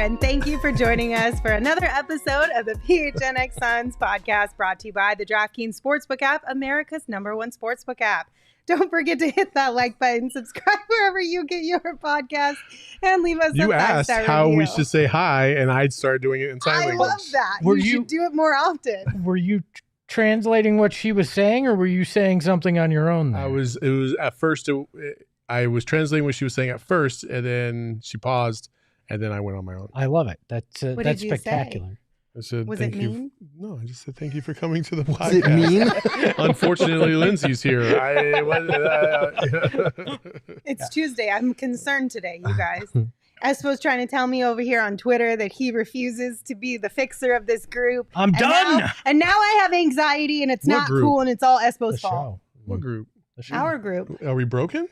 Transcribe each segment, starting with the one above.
and thank you for joining us for another episode of the PHNX Suns podcast, brought to you by the DraftKings Sportsbook app, America's #1 sportsbook app. Don't forget to hit that like button, subscribe wherever you get your podcast, and leave us a 5-star review. You asked how we should say hi, and I'd start doing it in sign language. I love that. You should do it more often. Were you translating what she was saying, or were you saying something on your own there? I was translating what she was saying at first, and then she paused, and then I went on my own. I love it. That's spectacular. Say? I said, was it mean? No, I just said thank you for coming to the podcast. Was it mean? Unfortunately, Lindsay's here. It's Tuesday. I'm concerned today, you guys. Espo's trying to tell me over here on Twitter that he refuses to be the fixer of this group. I'm done. Now I have anxiety, and it's not cool, and it's all Espo's fault. What group? Our group. Are we broken?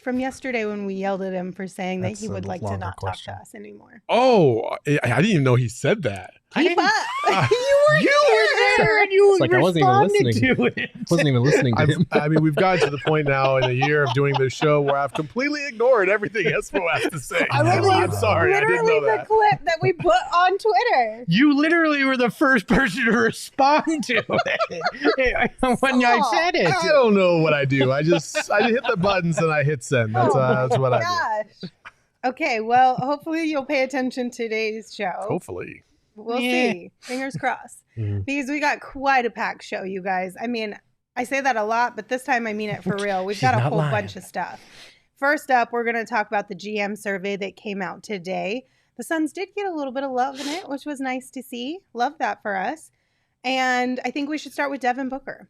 From yesterday when we yelled at him for saying that he would like to not talk to us anymore. Oh, I didn't even know he said that. Keep up. You were there, and you I wasn't even listening to it. Wasn't even listening to him. I mean, we've gotten to the point now in a year of doing this show where I've completely ignored everything Espo has to say. I'm sorry. I didn't know that. The clip that we put on Twitter. You literally were the first person to respond to it when I said it. I don't know what I do. I hit the buttons and I hit send. That's what I do. Okay, well, hopefully you'll pay attention to today's show. Hopefully. We'll see. Fingers crossed. Because we got quite a packed show, you guys. I mean, I say that a lot, but this time I mean it for real. We've got a whole bunch of stuff. First up, we're going to talk about the GM survey that came out today. The Suns did get a little bit of love in it, which was nice to see. Love that for us. And I think we should start with Devin Booker.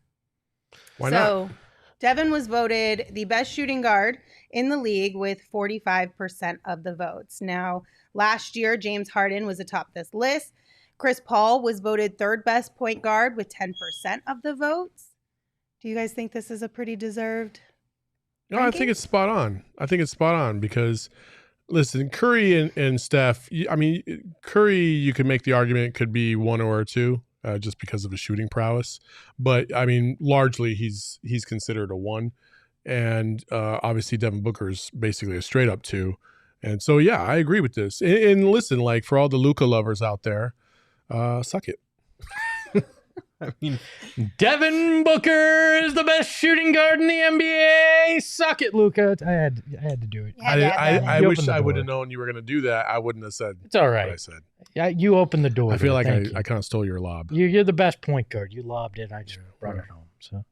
Why not? Devin was voted the best shooting guard in the league with 45% of the votes. Now, last year, James Harden was atop this list. Chris Paul was voted third best point guard with 10% of the votes. Do you guys think this is a pretty deserved ranking? I think it's spot on. Because, listen, Curry and Steph, Curry, you could make the argument could be one or two. Just because of his shooting prowess. But, I mean, largely he's considered a one. And obviously Devin Booker is basically a straight up two. And so, yeah, I agree with this. And listen, like for all the Luka lovers out there, suck it. I mean, Devin Booker is the best shooting guard in the NBA. Suck it, Luka. I had to do it. I wish I would have known you were going to do that. I wouldn't have said it's all right. What I said. Yeah, you opened the door. I feel like I kind of stole your lob. You're the best point guard. You lobbed it. I just brought it home. So,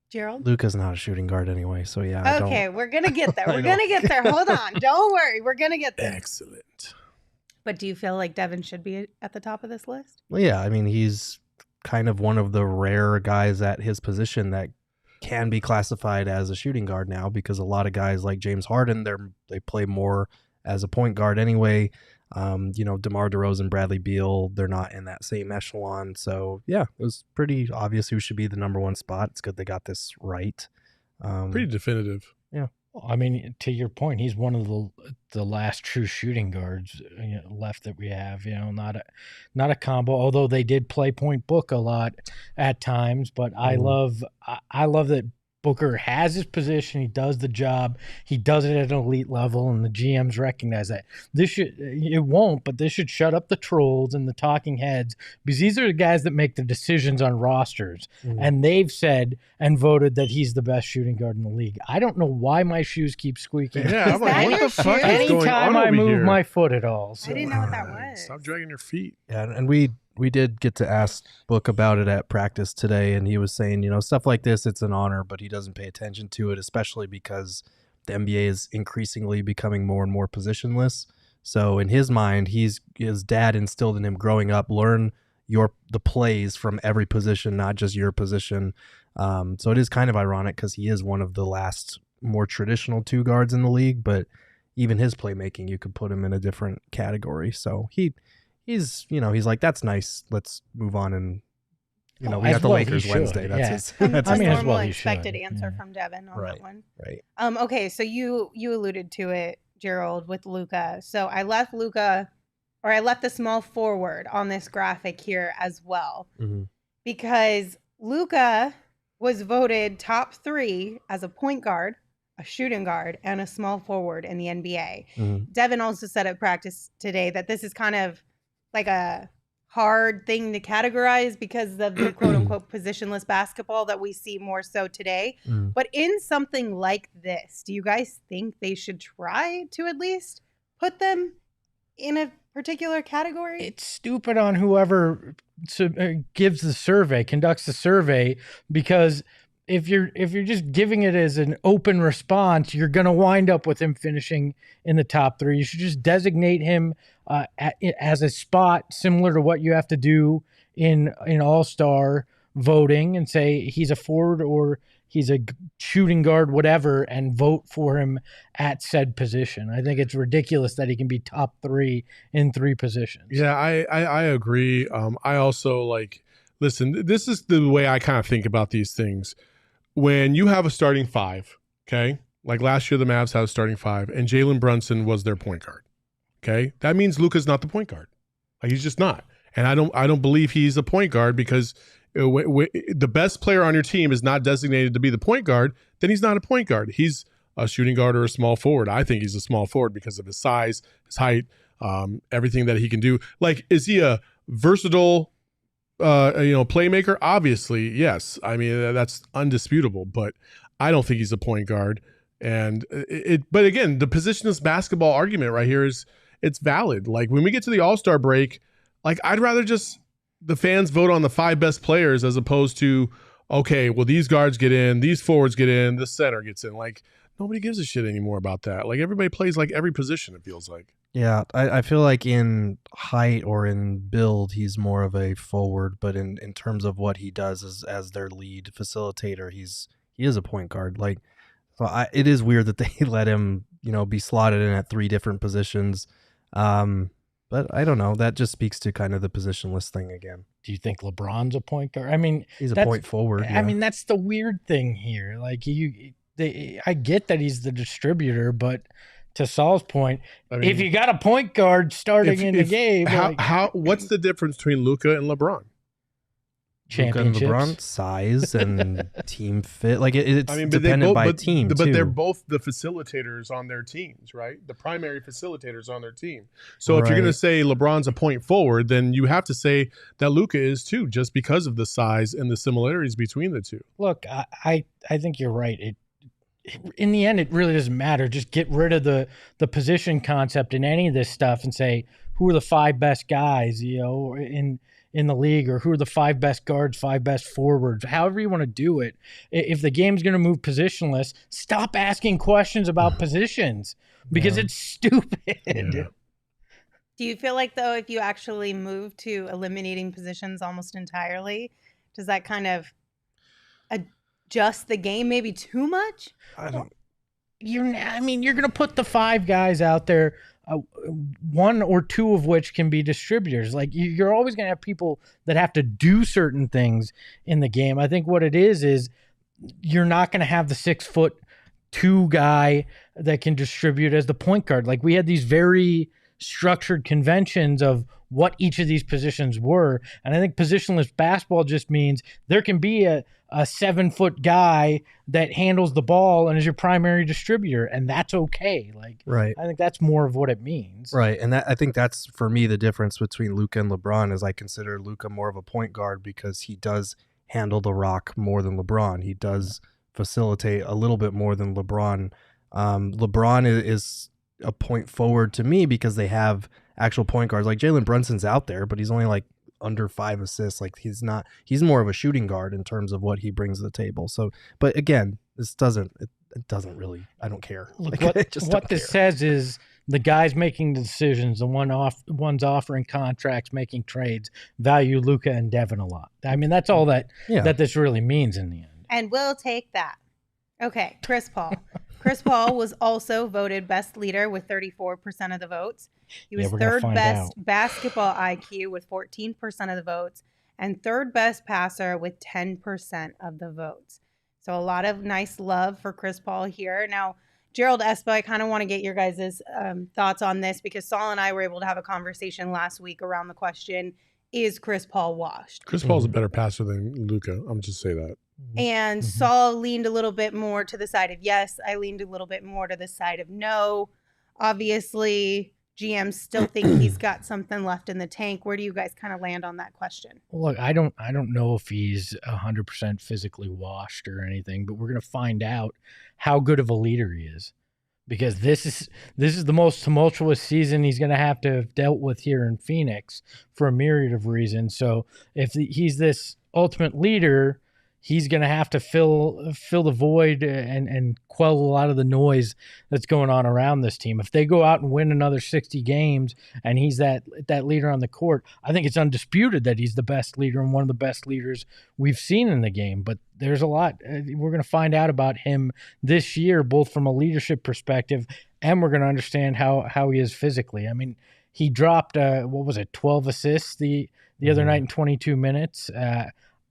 Gerald? Luka's not a shooting guard anyway, so yeah. Okay, we're going to get there. We're going to get there. Hold on. Don't worry. We're going to get there. Excellent. But do you feel like Devin should be at the top of this list? Well, yeah, I mean, he's kind of one of the rare guys at his position that can be classified as a shooting guard now, because a lot of guys like James Harden, they play more as a point guard anyway. DeMar DeRozan, Bradley Beal, they're not in that same echelon. So yeah, it was pretty obvious who should be the number one spot. It's good they got this right. Pretty definitive. Yeah. I mean, to your point, he's one of the last true shooting guards left that we have. Not a combo. Although they did play point book a lot at times, but I love that Booker has his position. He does the job. He does it at an elite level, and the GMs recognize that. This should shut up the trolls and the talking heads, because these are the guys that make the decisions on rosters, and they've said and voted that he's the best shooting guard in the league. I don't know why my shoes keep squeaking. Yeah, I'm like, what the fuck is going Anytime on I over move here? my foot at all. So. I didn't know what that was. Stop dragging your feet. Yeah, and we did get to ask Book about it at practice today, and he was saying, stuff like this, it's an honor, but he doesn't pay attention to it, especially because the NBA is increasingly becoming more and more positionless. So in his mind, his dad instilled in him growing up, learn the plays from every position, not just your position. So it is kind of ironic because he is one of the last more traditional two guards in the league, but even his playmaking, you could put him in a different category. So he's like, that's nice. Let's move on. And, we got the Lakers Wednesday. That's his. That's I mean, a as well normal he expected should. answer from Devin on that one. Right. Okay, so you alluded to it, Gerald, with Luka. So I left the small forward on this graphic here as well, because Luka was voted top 3 as a point guard a shooting guard, and a small forward in the NBA. Devin also said at practice today that this is kind of like a hard thing to categorize because of the quote unquote positionless basketball that we see more so today. But in something like this, do you guys think they should try to at least put them in a particular category? It's stupid on whoever gives the survey, conducts the survey, because if you're just giving it as an open response, you're going to wind up with him finishing in the top 3. You should just designate him as a spot similar to what you have to do in all-star voting and say he's a forward or he's a shooting guard, whatever, and vote for him at said position. I think it's ridiculous that he can be top 3 in 3 positions. Yeah, I agree. I also listen, this is the way I kind of think about these things. When you have a starting 5, okay, like last year the Mavs had a starting 5, and Jalen Brunson was their point guard, okay, that means Luka's not the point guard. Like, he's just not, and I don't believe he's a point guard because the best player on your team is not designated to be the point guard. Then he's not a point guard. He's a shooting guard or a small forward. I think he's a small forward because of his size, his height, everything that he can do. Like, is he a versatile playmaker? Obviously, yes. I mean, that's undisputable, but I don't think he's a point guard. And but again, the positionless basketball argument right here it's valid. Like, when we get to the All-Star break, like, I'd rather just the fans vote on the 5 best players as opposed to, okay, well, these guards get in, these forwards get in, this center gets in. Like, nobody gives a shit anymore about that. Like, everybody plays like every position, it feels like. Yeah, I feel like in height or in build, he's more of a forward, but in terms of what he does as their lead facilitator, he is a point guard. Like, so it is weird that they let him, be slotted in at 3 different positions. But I don't know. That just speaks to kind of the positionless thing again. Do you think LeBron's a point guard? I mean, he's a point forward. Yeah. I mean, that's the weird thing here. Like, I get that he's the distributor, but to Saul's point, I mean, if you got a point guard starting in the game, what's the difference between Luka and LeBron? Luka and LeBron, size and team fit. Like, it's dependent by team, but they're both the facilitators on their teams, right? The primary facilitators on their team. So if you're going to say LeBron's a point forward, then you have to say that Luka is too, just because of the size and the similarities between the two. Look, I think you're right. In the end, it really doesn't matter. Just get rid of the position concept in any of this stuff and say, who are the 5 best guys, in the league, or who are the 5 best guards, 5 best forwards, however you want to do it. If the game's going to move positionless, stop asking questions about positions because it's stupid. Yeah. Do you feel like, though, if you actually move to eliminating positions almost entirely, does that kind of adjust the game maybe too much? You're going to put the 5 guys out there, 1 or 2 of which can be distributors. Like, you're always going to have people that have to do certain things in the game. I think what it is you're not going to have the 6'2" guy that can distribute as the point guard. Like, we had these very structured conventions of what each of these positions were. And I think positionless basketball just means there can be a 7-foot guy that handles the ball and is your primary distributor, and that's okay. Like, right. I think that's more of what it means. Right. And I think that's, for me, the difference between Luka and LeBron is I consider Luka more of a point guard because he does handle the rock more than LeBron. He does facilitate a little bit more than LeBron. LeBron is a point forward to me because they have actual point guards. Like, Jalen Brunson's out there, but he's only like under 5 assists. Like, he's more of a shooting guard in terms of what he brings to the table. So, but again, it doesn't really, I don't care. Look, what this says is the guys making the decisions, the ones offering contracts, making trades, value Luka and Devin a lot. I mean, that's all that this really means in the end. And we'll take that. Okay, Chris Paul. Chris Paul was also voted best leader with 34% of the votes. He was third best basketball IQ with 14% of the votes, and third best passer with 10% of the votes. So a lot of nice love for Chris Paul here. Now, Gerald Espa, I kind of want to get your guys' thoughts on this because Saul and I were able to have a conversation last week around the question, is Chris Paul washed? Chris Paul's a better passer than Luka. I'm just say that. And Saul leaned a little bit more to the side of yes. I leaned a little bit more to the side of no. Obviously, GMs still think he's got something left in the tank. Where do you guys kind of land on that question? Look, I don't know if he's 100% physically washed or anything, but we're going to find out how good of a leader he is, because this is the most tumultuous season he's going to have dealt with here in Phoenix for a myriad of reasons. So if he's this ultimate leader, he's going to have to fill the void and quell a lot of the noise that's going on around this team. If they go out and win another 60 games and he's that leader on the court, I think it's undisputed that he's the best leader and one of the best leaders we've seen in the game. But there's a lot we're going to find out about him this year, both from a leadership perspective, and we're going to understand how he is physically. I mean, he dropped 12 assists the other night in 22 minutes.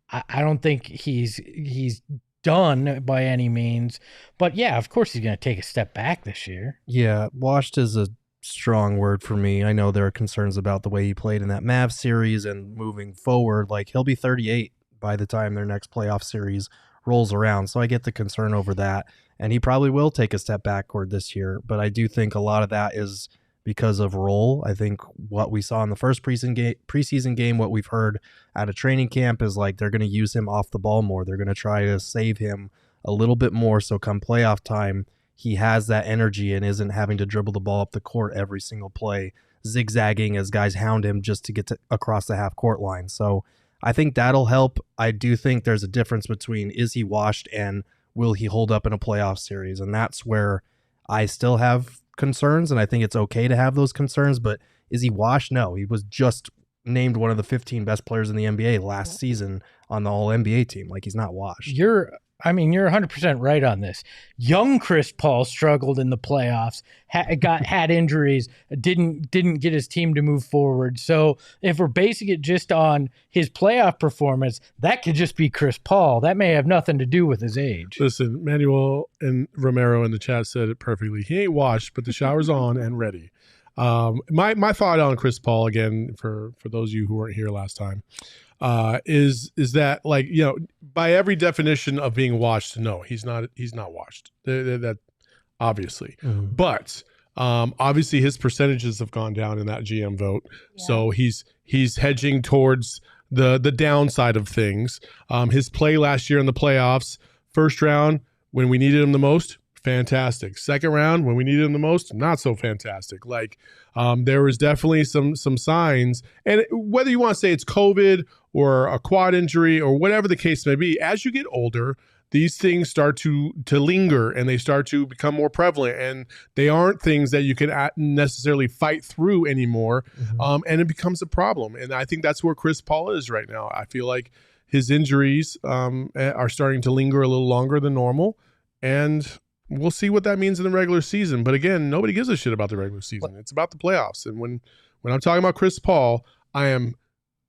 I don't think he's done by any means, but yeah, of course he's going to take a step back this year. Yeah, washed is a strong word for me. I know there are concerns about the way he played in that Mavs series and moving forward. Like, he'll be 38 by the time their next playoff series rolls around, so I get the concern over that, and he probably will take a step backward this year, but I do think a lot of that is because of role. I think what we saw in the first preseason game, what we've heard out of training camp is like they're going to use him off the ball more. They're going to try to save him a little bit more, so come playoff time, he has that energy and isn't having to dribble the ball up the court every single play, zigzagging as guys hound him just to get across the half-court line. So I think that'll help. I do think there's a difference between is he washed and will he hold up in a playoff series, and that's where I still have concerns, and I think it's okay to have those concerns, but is he washed? No, he was just named one of the 15 best players in the NBA last season on the All-NBA team. Like, he's not washed. You're 100% right on this. Young Chris Paul struggled in the playoffs, had injuries, didn't get his team to move forward. So if we're basing it just on his playoff performance, that could just be Chris Paul. That may have nothing to do with his age. Listen, Manuel and Romero in the chat said it perfectly. He ain't washed, but the shower's on and ready. My thought on Chris Paul, again, for those of you who weren't here last time, is that, like, you know, by every definition of being washed, no, he's not washed. That obviously, but obviously his percentages have gone down in that GM vote, so he's hedging towards the downside of things. His play last year in the playoffs, first round when we needed him the most, fantastic. Second round when we needed him the most, not so fantastic. Like, there was definitely some signs, and whether you want to say it's COVID or a quad injury or whatever the case may be, as you get older, these things start to linger and they start to become more prevalent, and they aren't things that you can necessarily fight through anymore. And it becomes a problem. And I think that's where Chris Paul is right now. I feel like his injuries are starting to linger a little longer than normal, and we'll see what that means in the regular season. But again, nobody gives a shit about the regular season. It's about the playoffs. And when I'm talking about Chris Paul, I am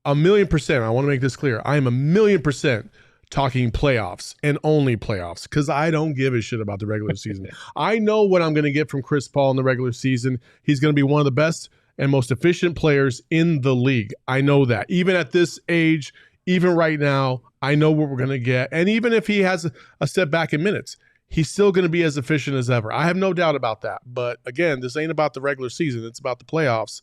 1,000,000%. I want to make this clear. I am 1,000,000% talking playoffs and only playoffs, because I don't give a shit about the regular season. I know what I'm going to get from Chris Paul in the regular season. He's going to be one of the best and most efficient players in the league. I know that. Even at this age, even right now, I know what we're going to get. And even if he has a step back in minutes, he's still going to be as efficient as ever. I have no doubt about that. But again, this ain't about the regular season. It's about the playoffs.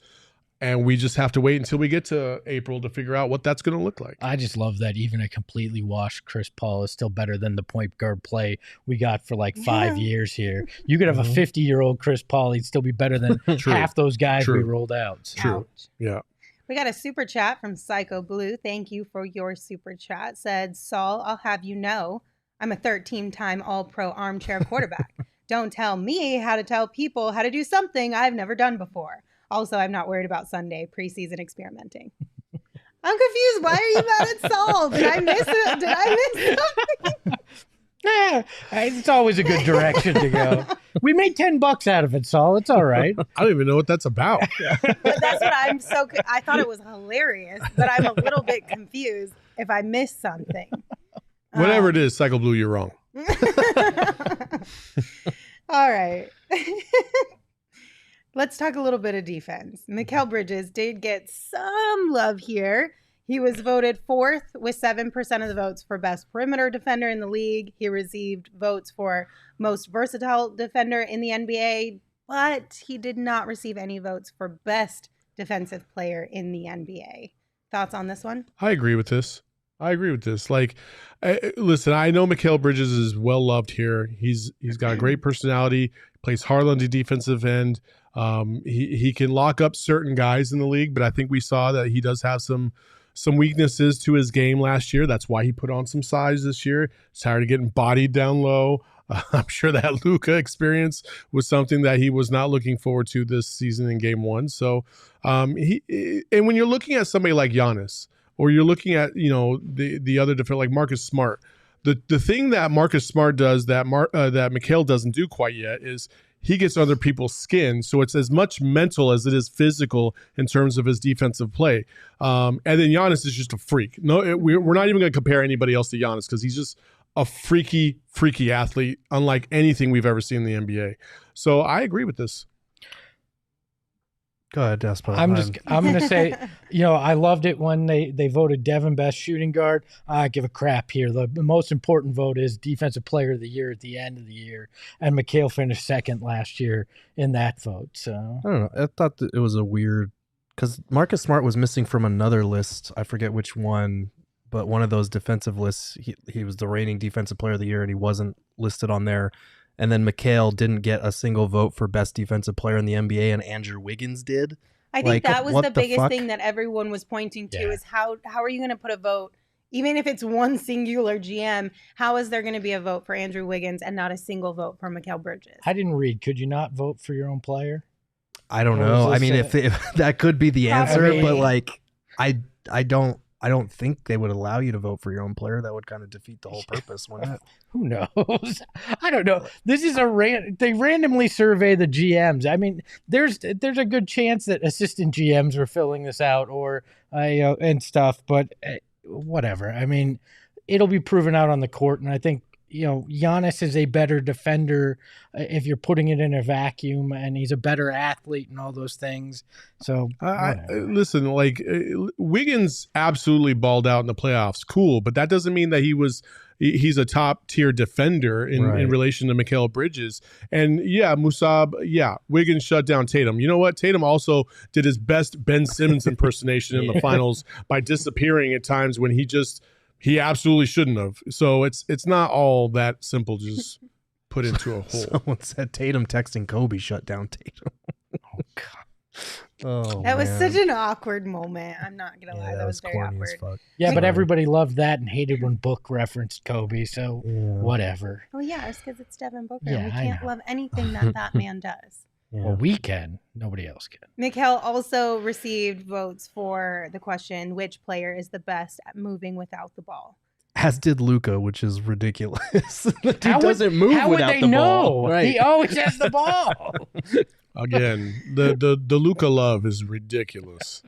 And we just have to wait until we get to April to figure out what that's going to look like. I just love that even a completely washed Chris Paul is still better than the point guard play we got for like 5 years here. You could have a 50-year-old Chris Paul. He'd still be better than half those guys we rolled out. So. True. Yeah. We got a super chat from Psycho Blue. Thank you for your super chat. Said, Saul, I'll have you know, I'm a 13-time All-Pro armchair quarterback. Don't tell me how to tell people how to do something I've never done before. Also, I'm not worried about Sunday preseason experimenting. I'm confused. Why are you mad at Saul? Did I miss it? Did I miss something? Yeah, it's always a good direction to go. We made $10 out of it, Saul. It's all right. I don't even know what that's about. But that's what I'm so. I thought it was hilarious, but I'm a little bit confused if I missed something. Whatever it is, Cycle Blue, you're wrong. All right. Let's talk a little bit of defense. Mikal Bridges did get some love here. He was voted 4th with 7% of the votes for best perimeter defender in the league. He received votes for most versatile defender in the NBA, but he did not receive any votes for best defensive player in the NBA. Thoughts on this one? I agree with this. Like, listen, I know Mikal Bridges is well loved here. He's got a great personality, plays hard on the defensive end. He can lock up certain guys in the league, but I think we saw that he does have some weaknesses to his game last year. That's why he put on some size this year. He's tired of getting bodied down low. I'm sure that Luka experience was something that he was not looking forward to this season in game 1. So and when you're looking at somebody like Giannis, or you're looking at, the other defender like Marcus Smart, the thing that Marcus Smart does that Mikal doesn't do quite yet is he gets under people's skin. So it's as much mental as it is physical in terms of his defensive play. And then Giannis is just a freak. No, we're not even going to compare anybody else to Giannis because he's just a freaky athlete, unlike anything we've ever seen in the NBA. So I agree with this. Go ahead, Despo. I'm going to say, I loved it when they voted Devin best shooting guard. I give a crap here. The most important vote is defensive player of the year at the end of the year. And Mikal finished second last year in that vote. So I don't know. I thought that it was a weird, because Marcus Smart was missing from another list. I forget which one, but one of those defensive lists, he was the reigning defensive player of the year and he wasn't listed on there. And then Mikal didn't get a single vote for best defensive player in the NBA, and Andrew Wiggins did. I think that was the biggest thing that everyone was pointing to is how are you going to put a vote, even if it's one singular GM, how is there going to be a vote for Andrew Wiggins and not a single vote for Mikal Bridges? I didn't read. Could you not vote for your own player? I don't know. I mean, if that could be the answer, but like, I don't think they would allow you to vote for your own player. That would kind of defeat the whole purpose, wouldn't it? Who knows? I don't know. This is they randomly survey the GMs. I mean, there's a good chance that assistant GMs were filling this out or and stuff, but whatever. I mean, it'll be proven out on the court, and I think Giannis is a better defender if you're putting it in a vacuum, and he's a better athlete and all those things. So listen, like Wiggins absolutely balled out in the playoffs. Cool. But that doesn't mean that he's a top tier defender in relation to Mikal Bridges. And Wiggins shut down Tatum. You know what? Tatum also did his best Ben Simmons impersonation in the finals by disappearing at times when he absolutely shouldn't have. So it's not all that simple to just put into a hole. Someone said Tatum texting Kobe shut down Tatum. Oh, God. Oh, that was such an awkward moment. I'm not going to lie. That was very awkward. Yeah, but everybody loved that and hated when Book referenced Kobe. So whatever. Oh, yeah. It's because it's Devin Booker. Yeah, we can't love anything that man does. Yeah. Well, we can. Nobody else can. Mikal also received votes for the question, which player is the best at moving without the ball? As did Luka, which is ridiculous. The dude doesn't move without the ball. Right. He always has the ball. Again, the Luka love is ridiculous.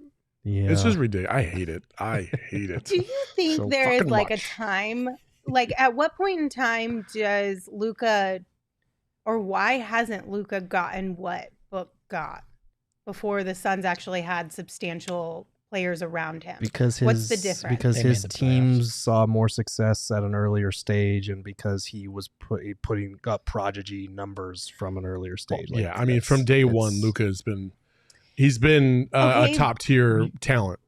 Yeah. It's just ridiculous. I hate it. Do you think there is like a time, like at what point in time does Luka, or why hasn't Luka gotten what Book got before the Suns actually had substantial players around him? What's the difference? Because his teams saw more success at an earlier stage, and because he was putting up prodigy numbers from an earlier stage. I mean, from day one, Luka has been a top tier talent.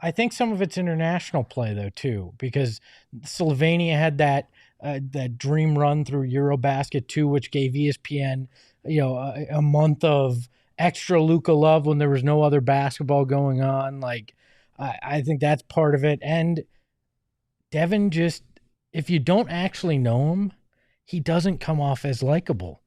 I think some of it's international play though too, because Slovenia had that dream run through Eurobasket 2, which gave ESPN a month of extra Luka love when there was no other basketball going on. Like, I think that's part of it. And Devin, just if you don't actually know him, he doesn't come off as likable.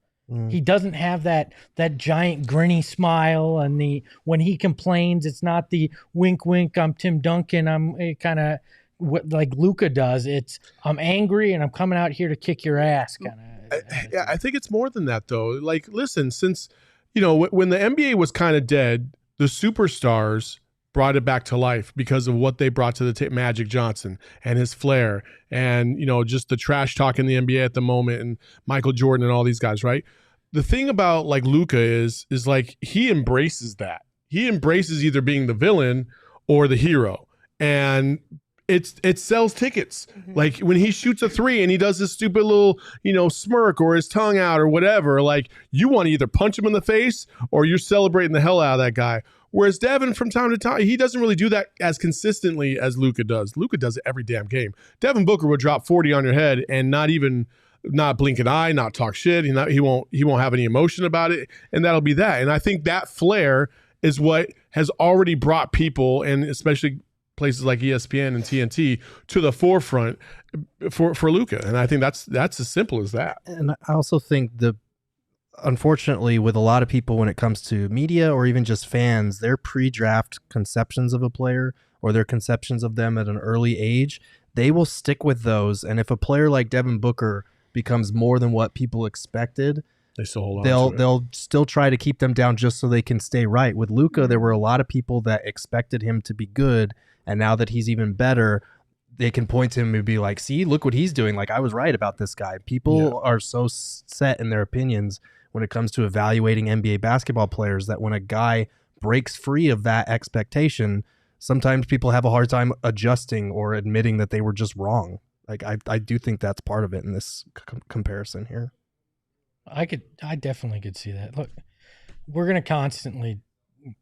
He doesn't have that giant grinny smile, and when he complains, it's not the wink wink, I'm Tim Duncan, I'm kind of like Luka does. It's I'm angry and I'm coming out here to kick your ass kind of. I think it's more than that though. Like, listen, since when the NBA was kind of dead, the superstars brought it back to life because of what they brought to the Magic Johnson and his flair, and just the trash talk in the NBA at the moment, and Michael Jordan and all these guys, right? The thing about like Luka is like he embraces that. He embraces either being the villain or the hero. and it sells tickets. Like when he shoots a 3 and he does this stupid little, smirk or his tongue out or whatever, like you want to either punch him in the face or you're celebrating the hell out of that guy. Whereas Devin, from time to time, he doesn't really do that as consistently as Luka does. Luka does it every damn game. Devin Booker would drop 40 on your head and not blink an eye, not talk shit. He won't have any emotion about it, and that'll be that. And I think that flair is what has already brought people, and especially places like ESPN and TNT, to the forefront for Luka. And I think that's as simple as that. And I also think unfortunately, with a lot of people, when it comes to media or even just fans, their pre-draft conceptions of a player or their conceptions of them at an early age, they will stick with those. And if a player like Devin Booker becomes more than what people expected, they still hold on. They'll still try to keep them down just so they can stay right. With Luka, there were a lot of people that expected him to be good, and now that he's even better, they can point to him and be like, see, look what he's doing. Like, I was right about this guy. People are so set in their opinions when it comes to evaluating NBA basketball players that when a guy breaks free of that expectation, sometimes people have a hard time adjusting or admitting that they were just wrong. Like, I do think that's part of it in this comparison here. I definitely could see that. Look, we're going to constantly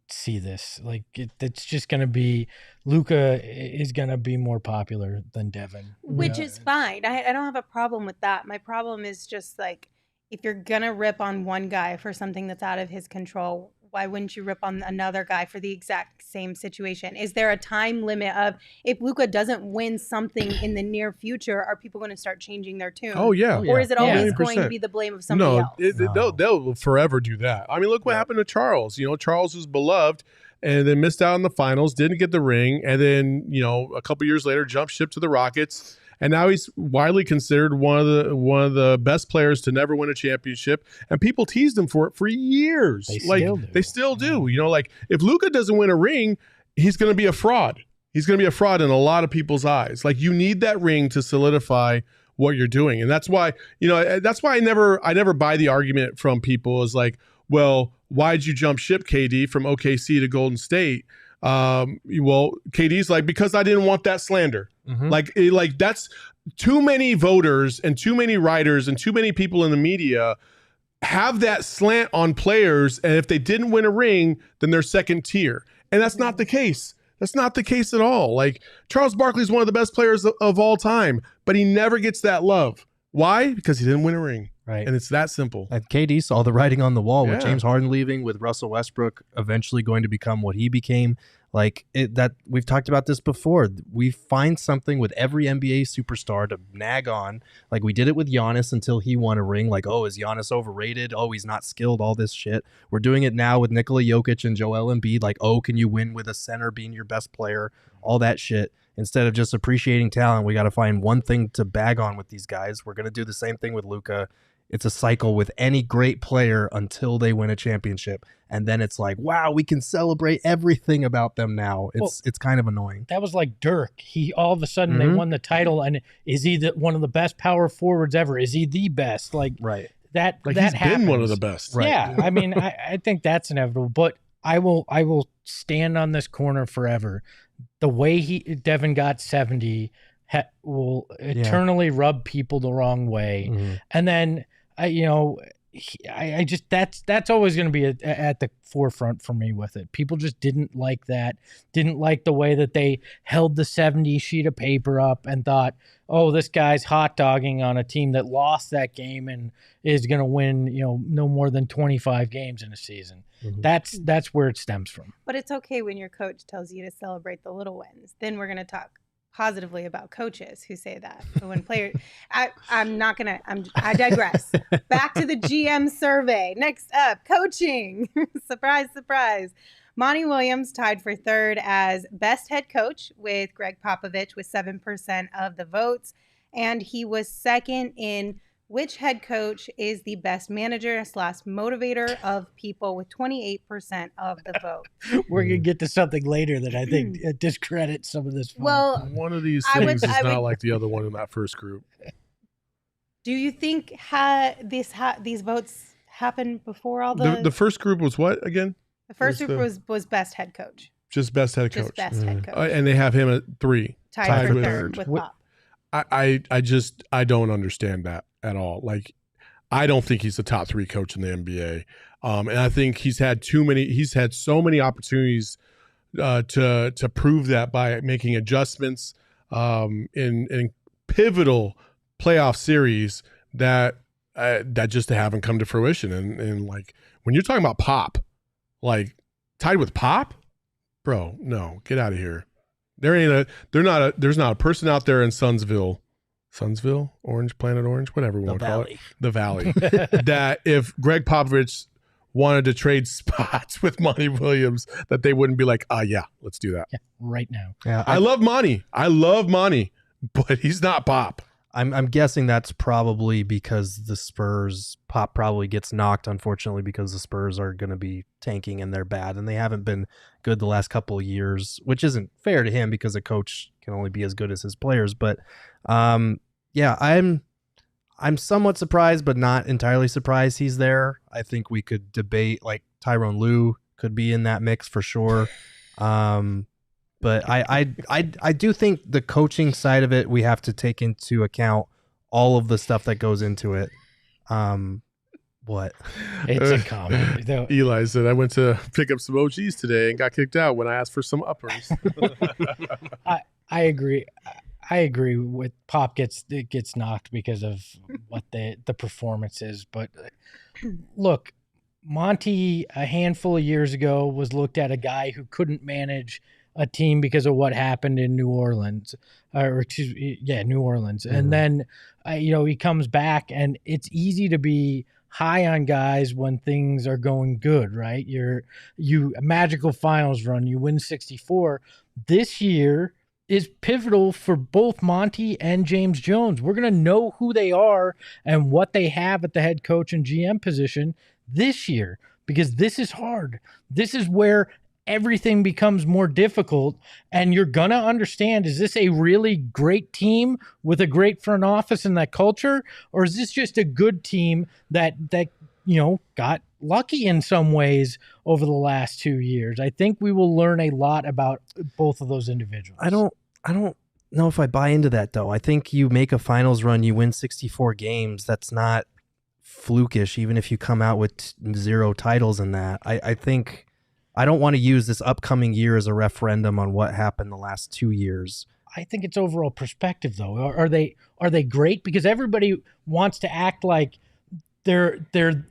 see this. Like, it's just going to be, Luka is going to be more popular than Devin. Which is fine. I don't have a problem with that. My problem is just like, if you're going to rip on one guy for something that's out of his control, why wouldn't you rip on another guy for the exact same situation? Is there a time limit of, if Luka doesn't win something in the near future, are people going to start changing their tune? Oh, yeah. Or is it always 100%. going to be the blame of somebody else? They'll forever do that. I mean, look what happened to Charles. Charles was beloved and then missed out on the finals, didn't get the ring, and then, a couple years later, jumped ship to the Rockets. And now he's widely considered one of the best players to never win a championship. And people teased him for it for years. They still do. Like, if Luka doesn't win a ring, he's going to be a fraud. He's going to be a fraud in a lot of people's eyes. Like, you need that ring to solidify what you're doing. And that's why, I never buy the argument from people is like, well, why'd you jump ship, KD, from OKC to Golden State? Well, KD's like, because I didn't want that slander. Like that's too many voters and too many writers and too many people in the media have that slant on players. And if they didn't win a ring, then they're second tier. And that's not the case. That's not the case at all. Like, Charles Barkley is one of the best players of all time, but he never gets that love. Why? Because he didn't win a ring. Right. And it's that simple. And KD saw the writing on the wall with James Harden leaving, with Russell Westbrook eventually going to become what he became. Like, that we've talked about this before. We find something with every NBA superstar to nag on. Like, we did it with Giannis until he won a ring. Like, oh, is Giannis overrated? Oh, he's not skilled, all this shit. We're doing it now with Nikola Jokic and Joel Embiid. Like, oh, can you win with a center being your best player? All that shit. Instead of just appreciating talent, we got to find one thing to bag on with these guys. We're going to do the same thing with Luka. It's a cycle with any great player until they win a championship. And then it's like, wow, we can celebrate everything about them now. It's kind of annoying. That was like Dirk. He all of a sudden they won the title, and is he one of the best power forwards ever? Is he the best? Like, right. That he's happens. Been one of the best. Right. Yeah. I mean, I think that's inevitable, but I will stand on this corner forever. The way Devin got 70 will eternally rub people the wrong way. And then I just that's always going to be at the forefront for me with it. People just didn't like that, didn't like the way that they held the 70 sheet of paper up and thought, oh, this guy's hot dogging on a team that lost that game and is going to win, no more than 25 games in a season. That's where it stems from. But it's okay when your coach tells you to celebrate the little wins. Then we're going to talk positively about coaches who say that. But when players, I digress. Back to the GM survey. Next up, coaching. Surprise, surprise. Monty Williams tied for third as best head coach with Greg Popovich with 7% of the votes. And he was second in which head coach is the best manager / motivator of people with 28% of the vote. We're going to get to something later that I think discredits some of this. Well, one of these things is not like the other one in that first group. Do you think these votes happened before all the first group was what again? The first group was best head coach. Just best head coach. Just best head coach. And they have him at 3. Tied for third with Pop. I don't understand that at all. Like, I don't think he's the top 3 coach in the NBA. And I think he's had so many opportunities to prove that by making adjustments in pivotal playoff series that just haven't come to fruition. And like, when you're talking about Pop, like tied with Pop, bro, no, get out of here. There's not a person out there in Sunsville, Orange, Planet Orange, whatever we want to call it, the Valley, that if Greg Popovich wanted to trade spots with Monty Williams, that they wouldn't be like, yeah, let's do that. Yeah, right now. Yeah, I love Monty, but he's not Pop. I'm guessing that's probably because the Spurs, Pop probably gets knocked, unfortunately, because the Spurs are going to be tanking and they're bad and they haven't been good the last couple of years, which isn't fair to him because a coach can only be as good as his players. But yeah, I'm somewhat surprised, but not entirely surprised he's there. I think we could debate, like Tyronn Lue could be in that mix for sure. But I do think the coaching side of it, we have to take into account all of the stuff that goes into it. What? It's a comment. Eli said, I went to pick up some OGs today and got kicked out when I asked for some uppers. I agree. I agree with Pop gets knocked because of what the performance is. But look, Monty a handful of years ago was looked at a guy who couldn't manage a team because of what happened in New Orleans, New Orleans. Mm-hmm. And then, he comes back and it's easy to be high on guys when things are going good, right? You magical finals run, you win 64. This year is pivotal for both Monty and James Jones. We're going to know who they are and what they have at the head coach and GM position this year, because this is hard. This is where everything becomes more difficult, and you're going to understand, is this a really great team with a great front office and that culture, or is this just a good team that got lucky in some ways over the last 2 years? I think we will learn a lot about both of those individuals. I don't know if I buy into that, though. I think you make a finals run, you win 64 games. That's not flukish, even if you come out with 0 titles in that. I think I don't want to use this upcoming year as a referendum on what happened the last 2 years. I think it's overall perspective, though. Are they great? Because everybody wants to act like they're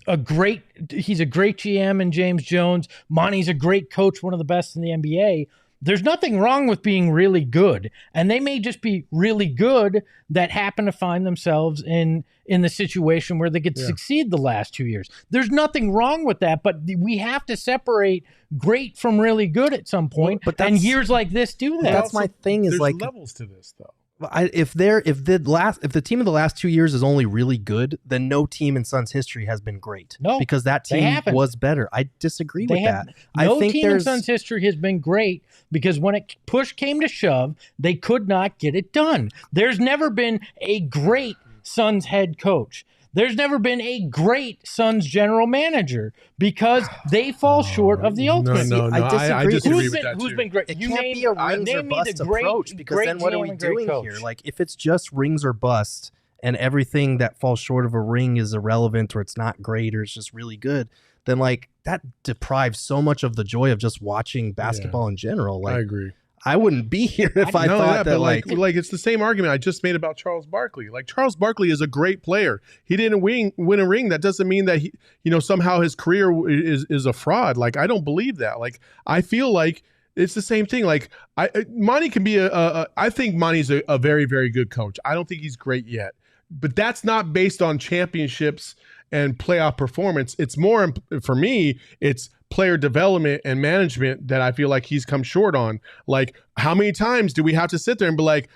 a great. He's a great GM and James Jones. Monty's a great coach, one of the best in the NBA. There's nothing wrong with being really good, and they may just be really good that happen to find themselves in the situation where they could succeed the last 2 years. There's nothing wrong with that, but we have to separate great from really good at some point, and years like this do that. That's my thing. Is there's like levels to this, though. If the team of the last 2 years is only really good, then no team in Suns history has been great. No, because that team was better. I disagree with that. No team in Suns history has been great because when push came to shove, they could not get it done. There's never been a great Suns head coach. There's never been a great Suns general manager because they fall short of the ultimate. No. I disagree with that Who's been great? It can't be a rings or bust approach, because then what are we doing here? Like, if it's just rings or bust and everything that falls short of a ring is irrelevant or it's not great or it's just really good, then like that deprives so much of the joy of just watching basketball in general. Like, I agree. I wouldn't be here if I thought that like it's the same argument I just made about Charles Barkley. Like, Charles Barkley is a great player. He didn't win a ring. That doesn't mean that he, somehow his career is a fraud. Like, I don't believe that. Like, I feel like it's the same thing. Like, Monty can be I think Monty's a very, very good coach. I don't think he's great yet, but that's not based on championships and playoff performance. It's more, for me, it's player development and management that I feel like he's come short on. Like, how many times do we have to sit there and be like,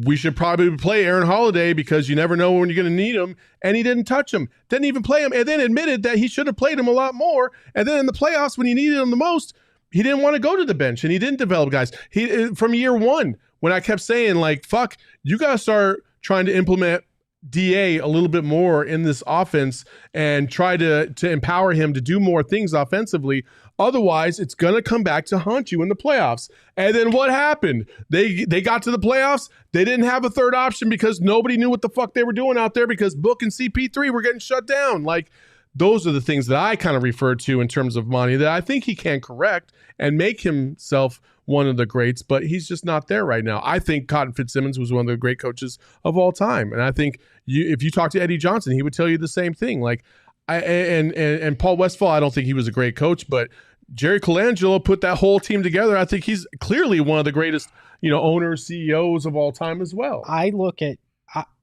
we should probably play Aaron Holiday because you never know when you're going to need him, and he didn't touch him, didn't even play him, and then admitted that he should have played him a lot more, and then in the playoffs when he needed him the most, he didn't want to go to the bench, and he didn't develop guys. He from year one, when I kept saying, like, fuck, you got to start trying to implement DA a little bit more in this offense and try to empower him to do more things offensively. Otherwise, it's going to come back to haunt you in the playoffs. And then what happened? They got to the playoffs. They didn't have a third option because nobody knew what the fuck they were doing out there because Book and CP3 were getting shut down. Like, those are the things that I kind of refer to in terms of Monty that I think he can correct and make himself one of the greats, but he's just not there right now. I think Cotton Fitzsimmons was one of the great coaches of all time. And I think if you talk to Eddie Johnson, he would tell you the same thing. Like, and Paul Westphal, I don't think he was a great coach, but Jerry Colangelo put that whole team together. I think he's clearly one of the greatest, owners, CEOs of all time as well.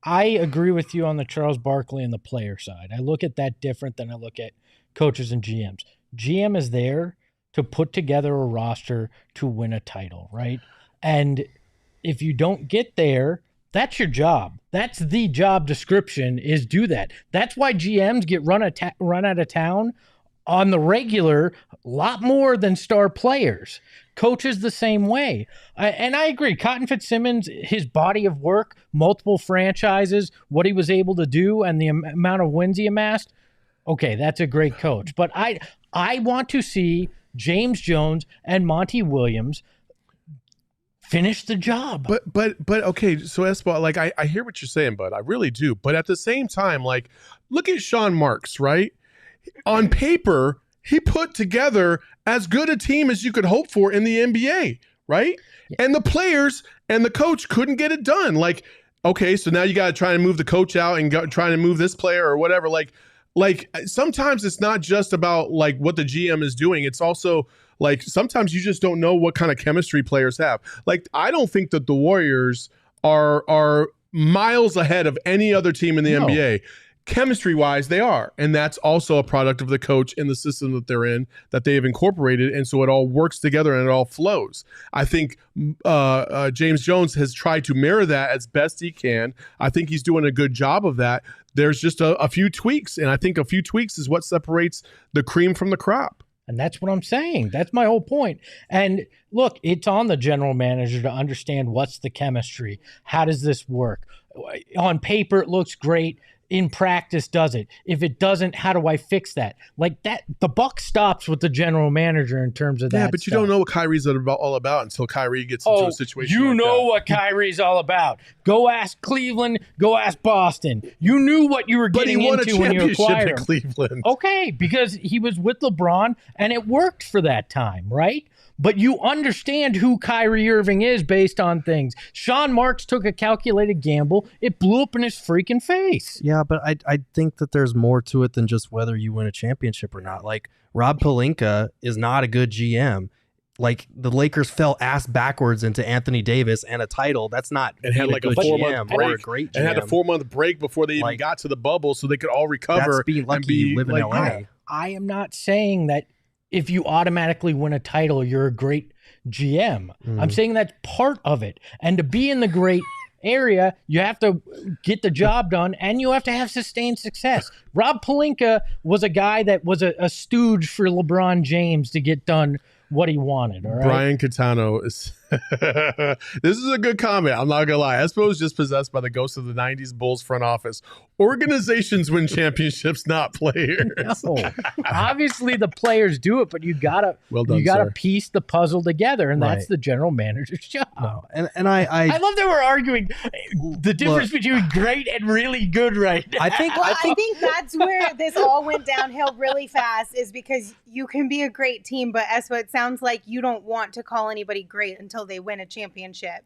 I agree with you on the Charles Barkley and the player side. I look at that different than I look at coaches and GMs. GM is there to put together a roster to win a title, right? And if you don't get there, that's your job. That's the job description, is do that. That's why GMs get run out of town on the regular a lot more than star players. Coaches the same way. And I agree. Cotton Fitzsimmons, his body of work, multiple franchises, what he was able to do and the amount of wins he amassed, okay, that's a great coach. But I want to see James Jones and Monty Williams finish the job. But okay, so Espo, like I hear what you're saying, bud. I really do. But at the same time, like, look at Sean Marks, right? On paper, he put together as good a team as you could hope for in the NBA, right? Yeah. And the players and the coach couldn't get it done. Like, okay, so now you got to try and move the coach out and try to move this player or whatever. Like sometimes it's not just about like what the GM is doing. It's also like sometimes you just don't know what kind of chemistry players have. Like, I don't think that the Warriors are miles ahead of any other team in the NBA. Chemistry-wise, they are. And that's also a product of the coach and the system that they're in, that they have incorporated. And so it all works together and it all flows. I think James Jones has tried to mirror that as best he can. I think he's doing a good job of that. There's just a few tweaks. And I think a few tweaks is what separates the cream from the crop. And that's what I'm saying. That's my whole point. And look, it's on the general manager to understand what's the chemistry. How does this work? On paper, it looks great. In practice, does it? If it doesn't, how do I fix that? Like that, the buck stops with the general manager in terms of that. Yeah, but you don't know what Kyrie's all about until Kyrie gets into a situation. You know what Kyrie's all about. Go ask Cleveland. Go ask Boston. You knew what you were getting into when you acquired him. Cleveland. Okay, because he was with LeBron and it worked for that time, right? But you understand who Kyrie Irving is based on things. Sean Marks took a calculated gamble. It blew up in his freaking face. Yeah, but I think that there's more to it than just whether you win a championship or not. Like, Rob Pelinka is not a good GM. Like, the Lakers fell ass backwards into Anthony Davis and a title. That's not and had like a 4-month break. Or a great GM. And had a 4-month break before they even got to the bubble, so they could all recover. That's being lucky you live in LA. I am not saying that if you automatically win a title, you're a great GM. I'm saying that's part of it. And to be in the great area, you have to get the job done and you have to have sustained success. Rob Pelinka was a guy that was a stooge for LeBron James to get done what he wanted. All right? Brian Catano is this is a good comment. I'm not gonna lie. Espo is just possessed by the ghost of the 90s Bulls front office. Organizations win championships, not players. No. Obviously the players do it, but you gotta piece the puzzle together, and that's the general manager's job. No. And I love that we're arguing the difference between great and really good right now. I think that's where this all went downhill really fast, is because you can be a great team, but Espo, it sounds like you don't want to call anybody great until they win a championship.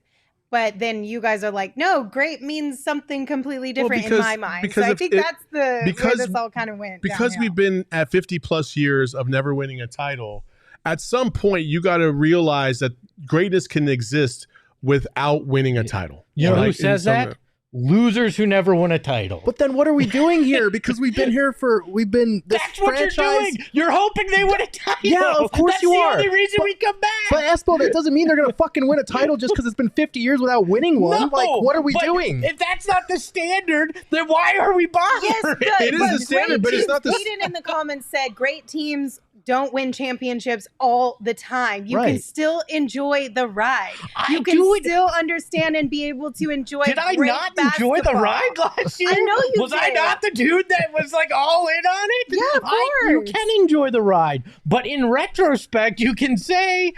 But then you guys are like, no, great means something completely different in my mind. So I think that's where this all kind of went. Because we've been at 50 plus years of never winning a title, at some point you got to realize that greatness can exist without winning a title. You know who says that? Losers who never won a title. But then what are we doing here? Because we've been this That's what franchise. You're doing. You're hoping they win a title. Yeah, of course you are. That's the only reason we come back. But Espo, that doesn't mean they're going to fucking win a title just because it's been 50 years without winning one. No, like, what are we doing? If that's not the standard, then why are we bothering? Yes, it is the standard, but it's not the... Hayden in the comments said great teams don't win championships all the time. You can still enjoy the ride. You can still understand and be able to enjoy. Did I not enjoy the ride last year? I know you was did. I not the dude that was like all in on it? Yeah, of course. You can enjoy the ride, but in retrospect, you can say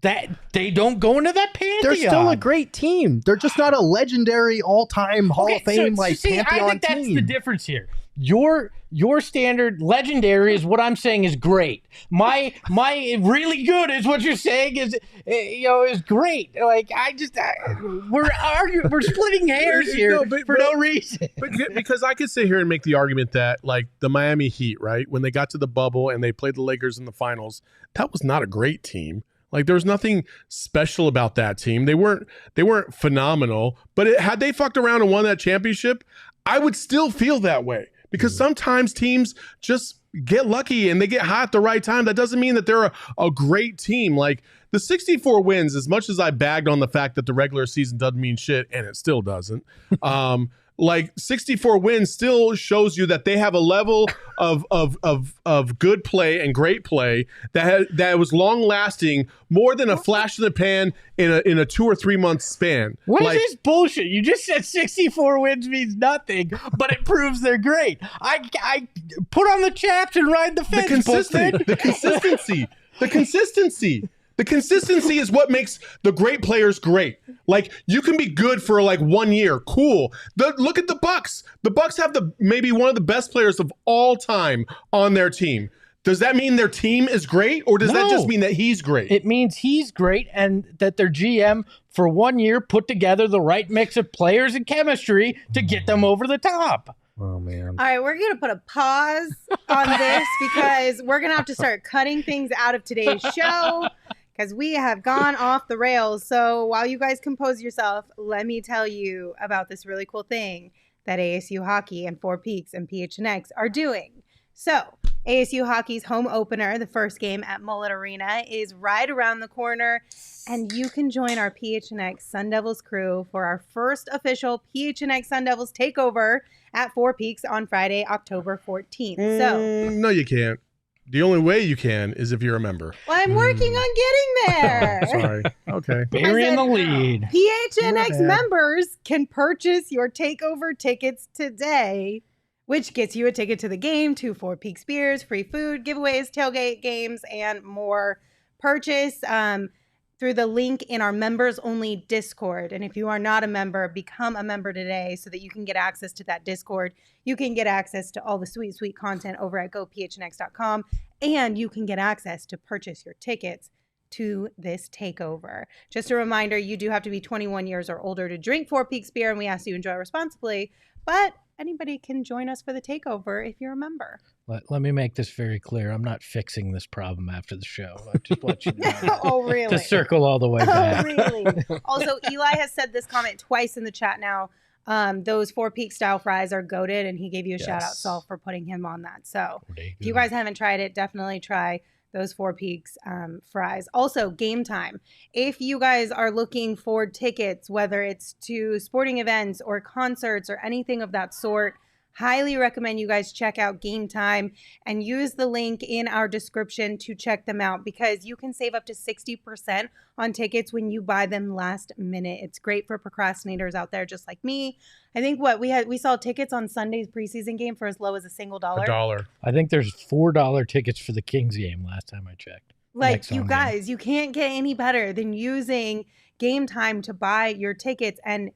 that they don't go into that pantheon. They're still a great team. They're just not a legendary all-time Hall of Fame pantheon I think that's team. the difference here. Your standard legendary is what I'm saying is great. My really good is what you're saying is is great. Like we're splitting hairs here for no reason. Because I could sit here and make the argument that like the Miami Heat, right, when they got to the bubble and they played the Lakers in the finals, that was not a great team. Like there was nothing special about that team. They weren't phenomenal, but had they fucked around and won that championship, I would still feel that way. Because sometimes teams just get lucky and they get hot at the right time. That doesn't mean that they're a great team. Like the 64 wins, as much as I bagged on the fact that the regular season doesn't mean shit, and it still doesn't, like 64 wins still shows you that they have a level of good play and great play that was long lasting, more than a flash in the pan in a 2 or 3 month span. What is this bullshit? You just said 64 wins means nothing, but it proves they're great. I put on the chaps and ride the fence. The consistency is what makes the great players great. Like you can be good for like 1 year, cool. Look at the Bucks. The Bucks have maybe one of the best players of all time on their team. Does that mean their team is great, or does that just mean that he's great? It means he's great, and that their GM for 1 year put together the right mix of players and chemistry to get them over the top. Oh, man. All right, we're going to put a pause on this because we're going to have to start cutting things out of today's show because we have gone off the rails. So while you guys compose yourself, let me tell you about this really cool thing that ASU Hockey and Four Peaks and PHNX are doing. So ASU Hockey's home opener, the first game at Mullet Arena, is right around the corner, and you can join our PHNX Sun Devils crew for our first official PHNX Sun Devils takeover at Four Peaks on Friday, October 14th. No, you can't. The only way you can is if you're a member. Well, I'm working on getting there. Sorry. Okay. Burying the lead. PHNX members can purchase your takeover tickets today, which gets you a ticket to the game, 2 Four Peaks beers, free food, giveaways, tailgate games, and more. Purchase through the link in our members-only Discord. And if you are not a member, become a member today so that you can get access to that Discord. You can get access to all the sweet, sweet content over at gophnx.com, and you can get access to purchase your tickets to this takeover. Just a reminder, you do have to be 21 years or older to drink Four Peaks beer, and we ask you to enjoy responsibly, but anybody can join us for the takeover if you're a member. Let me make this very clear. I'm not fixing this problem after the show. I'll just let you know. Oh, really? To circle all the way back. Oh, really? Also, Eli has said this comment twice in the chat now. Those Four Peaks style fries are goated, and he gave you a shout out, Saul, for putting him on that. So if you guys haven't tried it, definitely try those Four Peaks fries. Also, game time. If you guys are looking for tickets, whether it's to sporting events or concerts or anything of that sort, highly recommend you guys check out Game Time and use the link in our description to check them out because you can save up to 60% on tickets when you buy them last minute. It's great for procrastinators out there just like me. I think we saw tickets on Sunday's preseason game for as low as $1. $1. I think there's $4 tickets for the Kings game last time I checked. Like, you guys, you can't get any better than using Game Time to buy your tickets and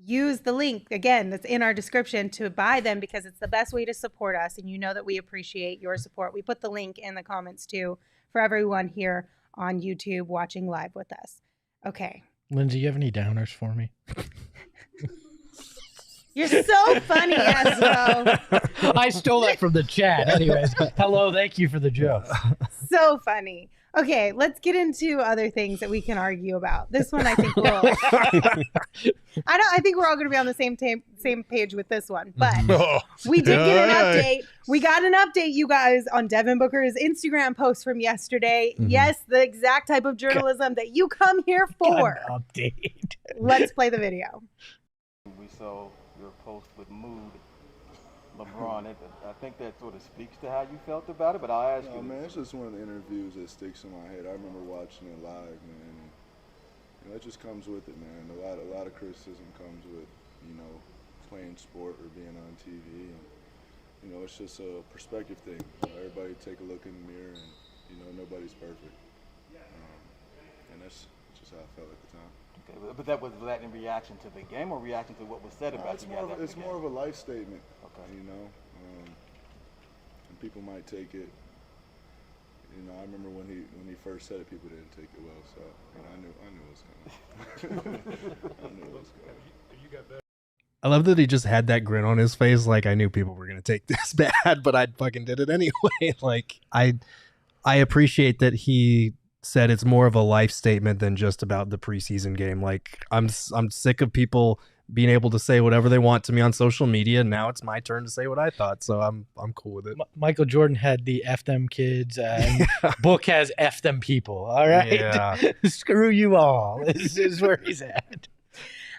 use the link, again, that's in our description to buy them because it's the best way to support us, and you know that we appreciate your support. We put the link in the comments, too, for everyone here on YouTube watching live with us. Okay. Lindsay, you have any downers for me? You're so funny, Ezra. I stole that from the chat. Anyways, hello, thank you for the joke. So funny. Okay, let's get into other things that we can argue about. This one, I think I think we're all going to be on the same page with this one. But we did get an update. We got an update, you guys, on Devin Booker's Instagram post from yesterday. Mm-hmm. Yes, the exact type of journalism that you come here for. Update. Let's play the video. We saw your post with mood LeBron. I think that sort of speaks to how you felt about it, but I'll ask you. Man, it's just one of the interviews that sticks in my head. I remember watching it live, man. And, that just comes with it, man. A lot of criticism comes with, playing sport or being on TV. And, it's just a perspective thing. Everybody take a look in the mirror and, nobody's perfect. And that's just how I felt at the time. Okay, but was that in reaction to the game or reaction to what was said about you guys? It's more of a life statement. Okay. And people might take it. I remember when he first said it, people didn't take it well. So I knew it was coming. I knew it was coming. I love that he just had that grin on his face, like I knew people were gonna take this bad, but I fucking did it anyway. Like I appreciate that he said it's more of a life statement than just about the preseason game. Like I'm sick of people being able to say whatever they want to me on social media. Now it's my turn to say what I thought, so I'm cool with it. Michael Jordan had the F them kids, and Book has F them people. All right, yeah. Screw you all. This is where he's at.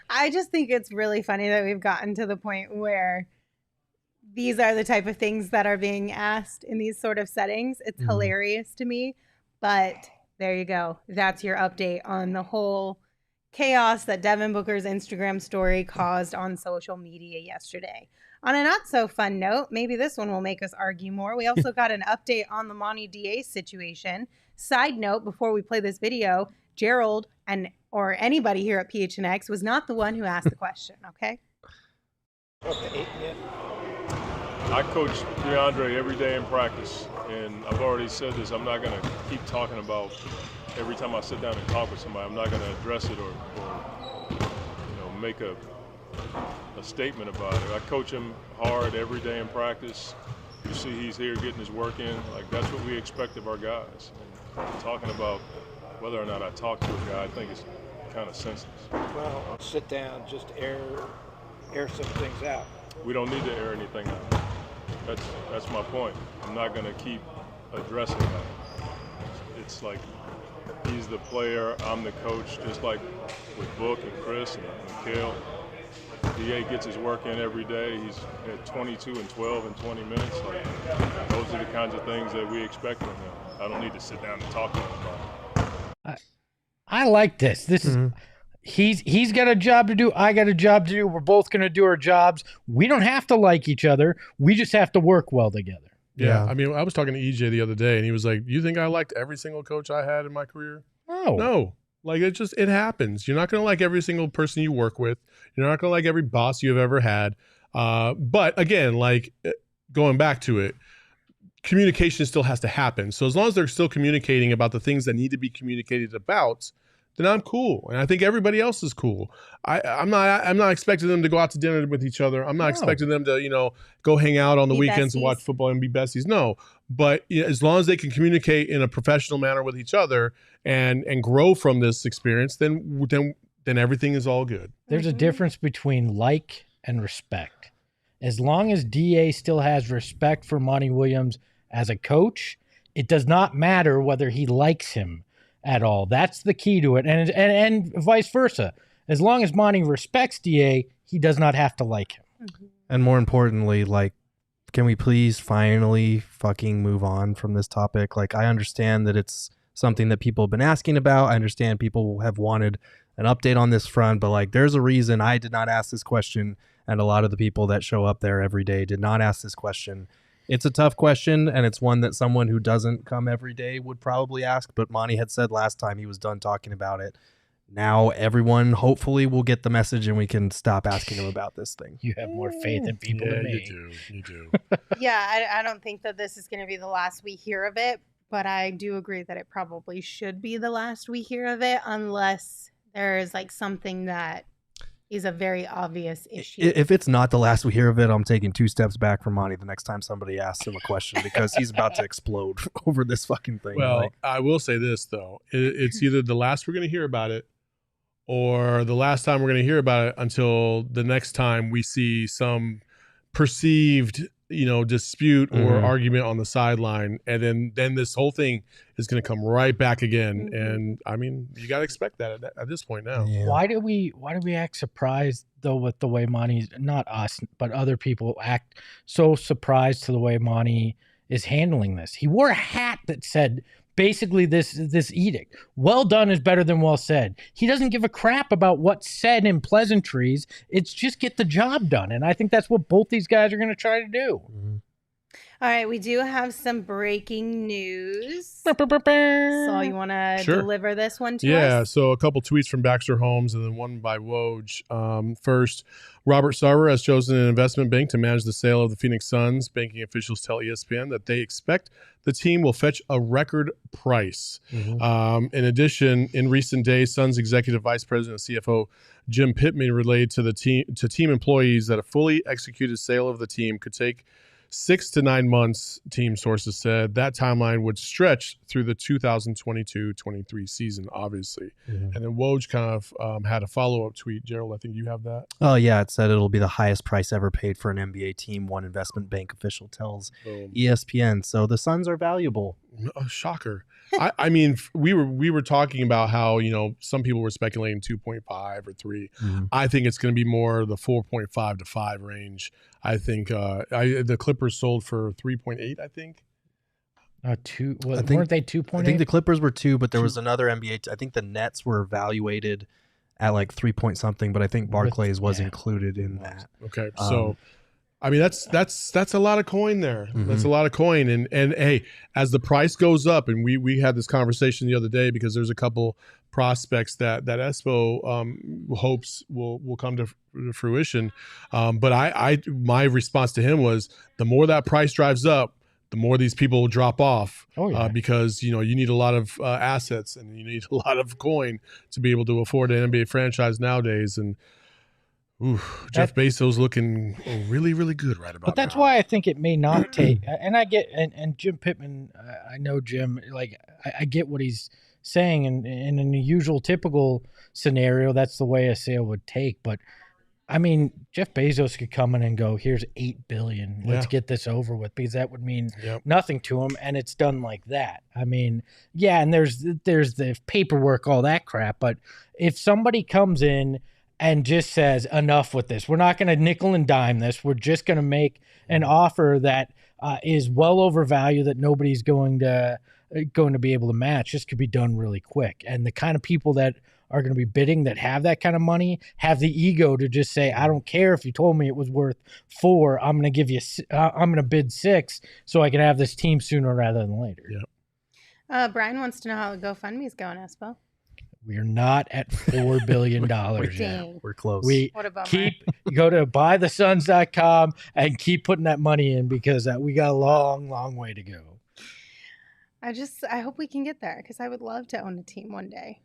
I just think it's really funny that we've gotten to the point where these are the type of things that are being asked in these sort of settings. It's hilarious to me, but there you go. That's your update on the whole chaos that Devin Booker's Instagram story caused on social media yesterday. On a not so fun note, maybe this one will make us argue more. We also got an update on the Monty DA situation. Side note, before we play this video, Gerald or anybody here at PHNX was not the one who asked the question, okay? I coach DeAndre every day in practice, and I've already said this, I'm not going to keep talking about every time I sit down and talk with somebody. I'm not going to address it or make a statement about it. I coach him hard every day in practice. You see he's here getting his work in. Like, that's what we expect of our guys. And talking about whether or not I talk to a guy, I think it's kind of senseless. Well, sit down, just air some things out. We don't need to air anything out. That's my point. I'm not going to keep addressing that. It's like he's the player, I'm the coach, just like with Book and Chris and Mikal. DA gets his work in every day. He's at 22 and 12 in 20 minutes. Like, those are the kinds of things that we expect from him. I don't need to sit down and talk to him about it. I like this. This is he's got a job to do. I got a job to do. We're both going to do our jobs. We don't have to like each other. We just have to work well together. Yeah. I mean, I was talking to EJ the other day, and he was like, "You think I liked every single coach I had in my career?" No. Like, it happens. You're not going to like every single person you work with. You're not going to like every boss you've ever had. But again, like, going back to it, communication still has to happen. So as long as they're still communicating about the things that need to be communicated about, then I'm cool. And I think everybody else is cool. I'm not expecting them to go out to dinner with each other. I'm not expecting them to, go hang out on the weekends and watch football and be besties. No. But as long as they can communicate in a professional manner with each other and grow from this experience, then everything is all good. There's a difference between like and respect. As long as DA still has respect for Monty Williams as a coach, it does not matter whether he likes him at all. That's the key to it. And vice versa. As long as Monty respects DA, he does not have to like him. And more importantly, like, can we please finally fucking move on from this topic? Like, I understand that it's something that people have been asking about. I understand people have wanted an update on this front, but like, there's a reason I did not ask this question, and a lot of the people that show up there every day did not ask this question. It's a tough question, and it's one that someone who doesn't come every day would probably ask, but Monty had said last time he was done talking about it. Now everyone hopefully will get the message, and we can stop asking him about this thing. You have more faith in people than me. You do. Yeah, I don't think that this is going to be the last we hear of it, but I do agree that it probably should be the last we hear of it, unless there is like something that is a very obvious issue. If it's not the last we hear of it, I'm taking 2 steps back from Monty the next time somebody asks him a question, because he's about to explode over this fucking thing. Well, I will say this, though. It's either the last we're going to hear about it or the last time we're going to hear about it until the next time we see some perceived, dispute or argument on the sideline. And then this whole thing is going to come right back again. And I mean, you got to expect that at this point now. Yeah. Why do we act surprised though with the way Monty, not us, but other people act so surprised to the way Monty is handling this. He wore a hat that said basically this edict. Well done is better than well said. He doesn't give a crap about what's said in pleasantries. It's just get the job done. And I think that's what both these guys are going to try to do. Mm-hmm. All right, we do have some breaking news. So you want to deliver this one to us? Yeah, so a couple tweets from Baxter Holmes and then one by Woj. First, Robert Sarver has chosen an investment bank to manage the sale of the Phoenix Suns. Banking officials tell ESPN that they expect the team will fetch a record price. Mm-hmm. In addition, in recent days, Suns executive vice president and CFO Jim Pittman relayed to team employees that a fully executed sale of the team could take 6 to 9 months, team sources said. That timeline would stretch through the 2022-23 season, obviously. Mm-hmm. And then Woj kind of had a follow-up tweet. Gerald, I think you have that. Oh, yeah. It said it'll be the highest price ever paid for an NBA team, one investment bank official tells ESPN. So the Suns are valuable. Shocker. I mean, we were talking about how, you know, some people were speculating 2.5 or 3. Mm-hmm. I think it's going to be more the 4.5 to 5 range. I think the Clippers sold for 3.8. I think. Weren't they 2.8? I think the Clippers were 2, but there was another NBA. I think the Nets were evaluated at like 3 point something, but I think Barclays was included in that. Okay, so. I mean, that's a lot of coin there. Mm-hmm. That's a lot of coin. And hey, as the price goes up, and we had this conversation the other day because there's a couple prospects that Espo hopes will come to fruition. But my response to him was, the more that price drives up, the more these people will drop off. Because, you know, you need a lot of assets and you need a lot of coin to be able to afford an NBA franchise nowadays. And Jeff Bezos looking really, really good right about now. But that's why I think it may not take. And I get, and Jim Pittman, I know Jim, like, I get what he's saying. And in a usual, typical scenario, that's the way a sale would take. But, I mean, Jeff Bezos could come in and go, here's $8 billion. Let's get this over with, because that would mean nothing to him. And it's done like that. I mean, yeah, and there's the paperwork, all that crap. But if somebody comes in and just says, enough with this, we're not going to nickel and dime this, we're just going to make an offer that is well over value that nobody's going to be able to match, this could be done really quick. And the kind of people that are going to be bidding that have that kind of money have the ego to just say, I don't care if you told me it was worth 4, I'm going to bid 6 so I can have this team sooner rather than later. Yep. Brian wants to know how the GoFundMe is going, Espo. We're not at $4 billion yet. We're close. What a bummer. Go to buythesuns.com and keep putting that money in, because we got a long, long way to go. I hope we can get there, because I would love to own a team one day.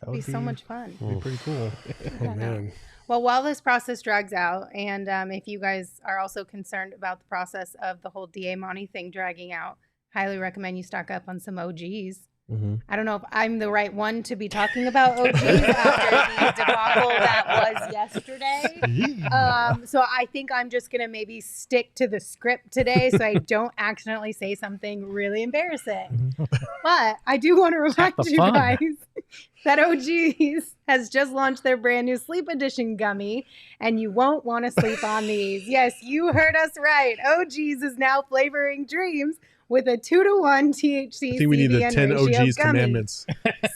It'd be so much fun. It'd be pretty cool. Oh, man. Well, while this process drags out, and if you guys are also concerned about the process of the whole DA Monty thing dragging out, highly recommend you stock up on some OGs. Mm-hmm. I don't know if I'm the right one to be talking about OGs after the debacle that was yesterday. So I think I'm just going to maybe stick to the script today so I don't accidentally say something really embarrassing. But I do want to remind you guys that OGs has just launched their brand new Sleep Edition gummy, and you won't want to sleep on these. Yes, you heard us right. OGs is now flavoring dreams with a 2-to-1 THC. I think we need the 10 OGs commandments.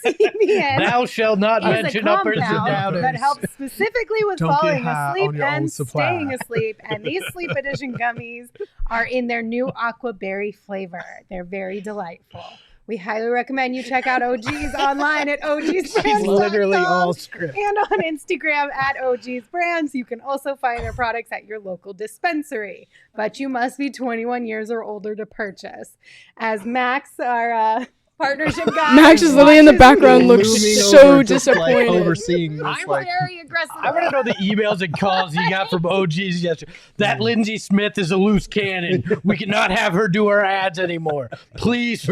CBN Thou shalt not mention uppers and downers. That helps specifically with falling asleep and staying asleep. And these Sleep Edition gummies are in their new aqua berry flavor. They're very delightful. We highly recommend you check out OGs online at OGsBrands.com. She's literally all script. And on Instagram at OGsBrands. You can also find their products at your local dispensary. But you must be 21 years or older to purchase. As Max, our partnership guy. Max is literally in the background, looks so disappointed. Overseeing this, I'm very aggressive. I want to know the emails and calls you got from OGs yesterday. That Lindsay Smith is a loose cannon. We cannot have her do our ads anymore. Please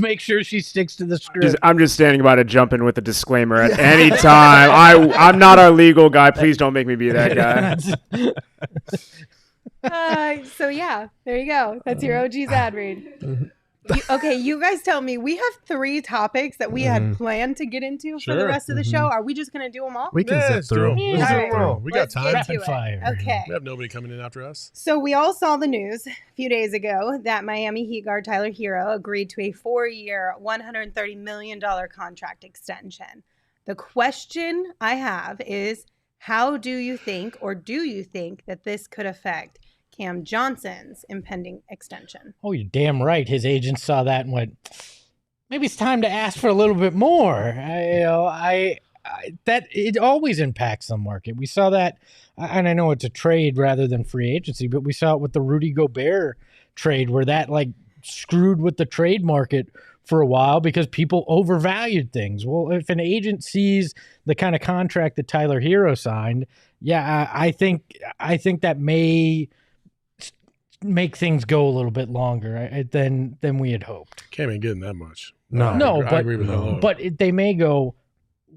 make sure she sticks to the script. I'm just standing by to jump in with a disclaimer at any time. I'm not our legal guy. Please don't make me be that guy. So yeah, there you go. That's your OG's ad read. Okay, you guys tell me. We have 3 topics that we had planned to get into for the rest of the show. Are we just going to do them all? We can zip through them. Let's zip through 'em. We got time. Rapid fire. Okay. We have nobody coming in after us. So we all saw the news a few days ago that Miami Heat guard Tyler Herro agreed to a 4-year, $130 million contract extension. The question I have is, how do you think that this could affect Cam Johnson's impending extension? Oh, you're damn right. His agent saw that and went, maybe it's time to ask for a little bit more. That it always impacts the market. We saw that, and I know it's a trade rather than free agency, but we saw it with the Rudy Gobert trade where that like screwed with the trade market for a while because people overvalued things. Well, if an agent sees the kind of contract that Tyler Herro signed, I think that may make things go a little bit longer than we had hoped. Can't even get in that much. No, I agree with that. But they may go,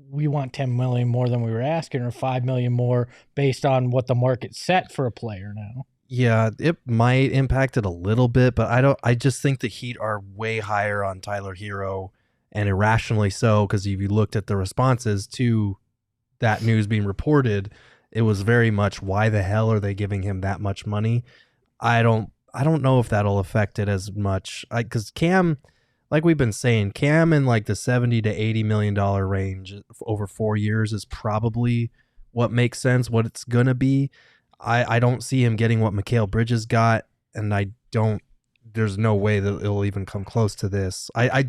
we want $10 million more than we were asking, or $5 million more based on what the market set for a player now. Yeah, it might impact it a little bit, but I just think the Heat are way higher on Tyler Herro, and irrationally so, because if you looked at the responses to that news being reported, it was very much, why the hell are they giving him that much money? I don't know if that'll affect it as much, because Cam, like we've been saying, Cam in like the $70 to $80 million range over 4 years is probably what makes sense, what it's gonna be. I don't see him getting what Mikal Bridges got, and there's no way that it'll even come close to this. I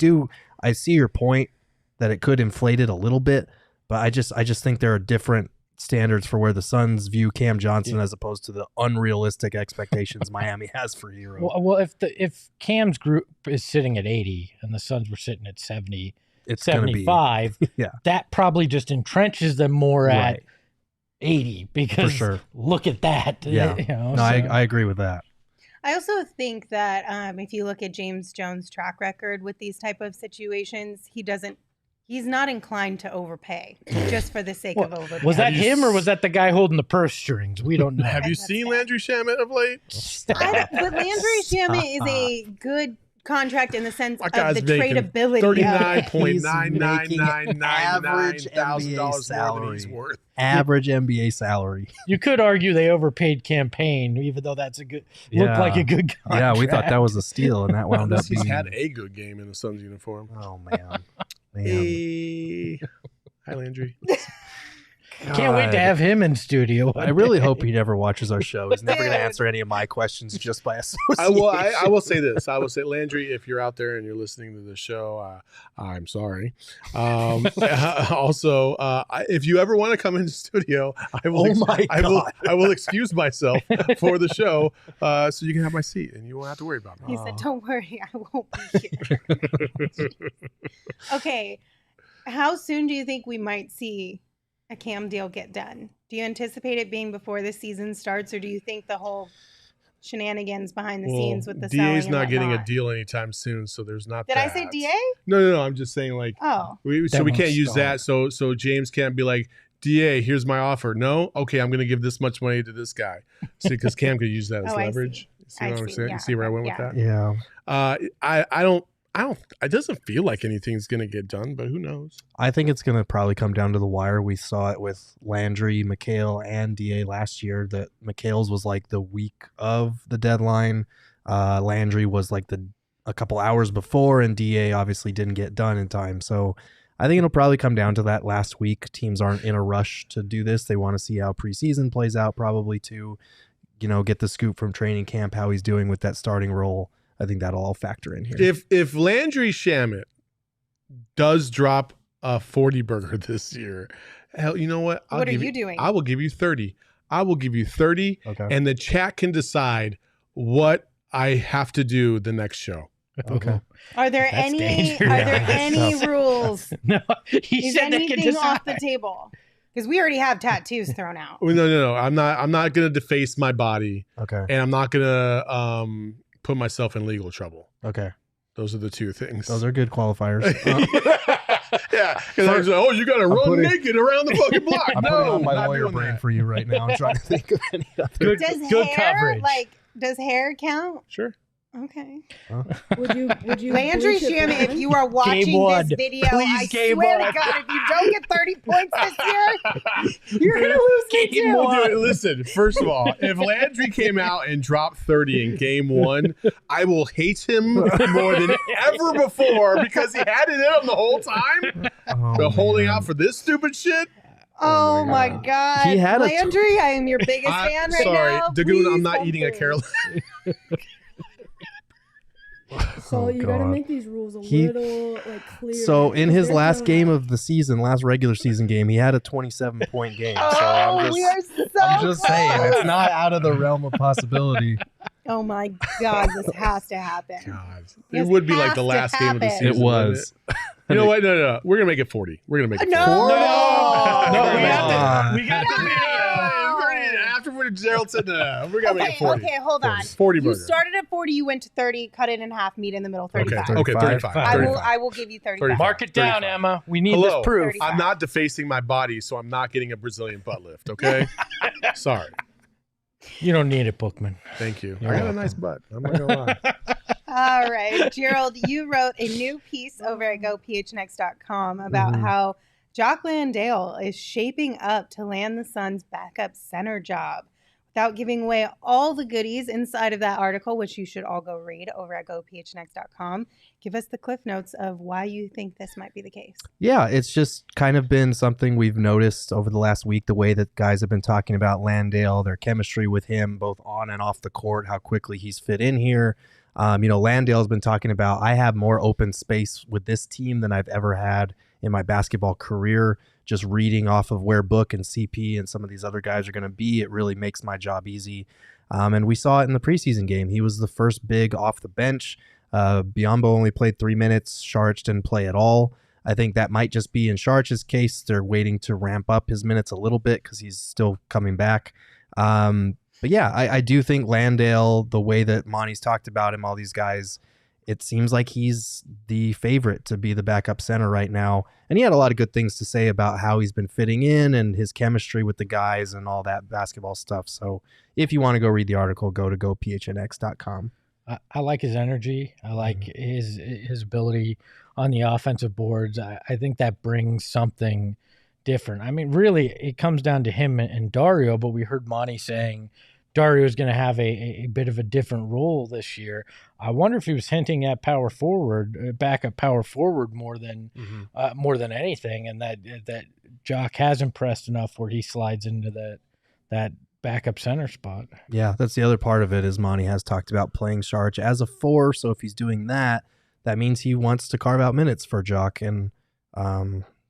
see your point that it could inflate it a little bit, but I just think there are different standards for where the Suns view Cam Johnson as opposed to the unrealistic expectations Miami has for Herro. Well, if Cam's group is sitting at 80 and the Suns were sitting at 70, it's 75, that probably just entrenches them more at 80 because for sure. Look at that. Yeah. I agree with that. I also think that if you look at James Jones' track record with these type of situations, he's not inclined to overpay just for the sake of overpaying. Was that him or was that the guy holding the purse strings? We don't know. Have you seen Landry Shamet of late? But Landry Shamet is a good contract in the sense of the tradability. $39,999,000 more than he's worth. Average NBA salary. You could argue they overpaid Campaign, even though that's looked like a good contract. Yeah, we thought that was a steal, and that wound up being. He's had a good game in the Suns uniform. Oh man. Hey. Hi, Landry. Can't wait to have him in studio. I really hope he never watches our show. He's never going to answer any of my questions just by association. I will say this. I will say, Landry, if you're out there and you're listening to the show, I'm sorry. Also, if you ever want to come into the studio, I will excuse myself for the show so you can have my seat and you won't have to worry about me. He said, don't worry, I won't be here. Okay. How soon do you think we might see a Cam deal get done? Do you anticipate it being before the season starts, or do you think the whole shenanigans behind the scenes with the selling DA's not getting a whatnot? deal anytime soon, so there's not. Did I say DA? No. I'm just saying, like, we can't use that. So James can't be like, DA, here's my offer. No, okay, I'm going to give this much money to this guy. See, because Cam could use that as leverage. See what I'm saying? Yeah. See where I went with that? Yeah. I don't. It doesn't feel like anything's going to get done, but who knows? I think it's going to probably come down to the wire. We saw it with Landry, Mikal, and DA last year. That Mikal's was like the week of the deadline. Landry was like a couple hours before, and DA obviously didn't get done in time. So I think it'll probably come down to that last week. Teams aren't in a rush to do this. They want to see how preseason plays out, probably to, get the scoop from training camp, how he's doing with that starting role. I think that'll all factor in here. If Landry Shamet does drop a 40 burger this year, hell, you know what? What are you doing? I will give you 30. I will give you 30, and the chat can decide what I have to do the next show. Okay. Are there any rules? No, Is anything off the table? Because we already have tattoos thrown out. No. I'm not going to deface my body. Okay. And I'm not going to put myself in legal trouble. Okay. Those are the two things. Those are good qualifiers. Yeah. Because you got to run naked around the fucking block. I'm putting on my lawyer brain for you right now. I'm trying to think of any other. Good coverage. Does hair count? Sure. Okay. Would you Landry bleach it Shammy, if blonde? you are watching this video, Please, I game swear one. to God, if you don't get 30 points this year, you're going to lose me Game too. one. Dude, listen, first of all, if Landry came out and dropped 30 in game 1, I will hate him more than ever before because he had it in him the whole time. But holding out for this stupid shit. Oh my God. He had a Landry, I am your biggest fan right sorry, now. Dagoon, Please I'm not come eating a through. Carolina. So you gotta God. make these rules a little clear. So in his There's last no game like- of the season, last regular season game, he had a 27-point game. So Oh, we are so I'm just saying, close. it's not out of the realm of possibility. Oh my God, this has to happen. God, This it would be like has the to last game of the happen. season. It was. wouldn't it? You know what? No. We're gonna make it 40. We're gonna make it 40. No. No, we have to. We got No. the video. After Gerald said no, we're gonna make it 40. Okay, hold on. 40 You burger. started at 40, you went to 30, cut it in half, meat in the middle, 35. Okay, 35. I will give you 35. Mark it down, 35. Emma. We need Hello. this proof. 35. I'm not defacing my body, so I'm not getting a Brazilian butt lift. Okay, sorry. You don't need it, Bookman. Thank you. You're I got welcome. a nice butt. I'm not gonna lie. All right, Gerald, you wrote a new piece over at gophnx.com about how Jock Landale is shaping up to land the Suns' backup center job. Without giving away all the goodies inside of that article, which you should all go read over at gophnx.com, give us the cliff notes of why you think this might be the case. Yeah, it's just kind of been something we've noticed over the last week, the way that guys have been talking about Landale, their chemistry with him, both on and off the court, how quickly he's fit in here. Landale's been talking about, I have more open space with this team than I've ever had in my basketball career. Just reading off of where Book and CP and some of these other guys are going to be, it really makes my job easy. And we saw it in the preseason game. He was the first big off the bench. Biombo only played 3 minutes. Sharch didn't play at all. I think that might just be in Sharch's case. They're waiting to ramp up his minutes a little bit because he's still coming back. But yeah, I do think Landale, the way that Monty's talked about him, all these guys, it seems like he's the favorite to be the backup center right now. And he had a lot of good things to say about how he's been fitting in and his chemistry with the guys and all that basketball stuff. So if you want to go read the article, go to gophnx.com. I like his energy. I like his ability on the offensive boards. I think that brings something different. I mean, really, it comes down to him and Dario, but we heard Monty saying Dario is going to have a bit of a different role this year. I wonder if he was hinting at power forward, backup power forward more than anything, and that Jock has impressed enough where he slides into that backup center spot. Yeah, that's the other part of it is Monty has talked about playing Sharch as a 4, so if he's doing that, that means he wants to carve out minutes for Jock. And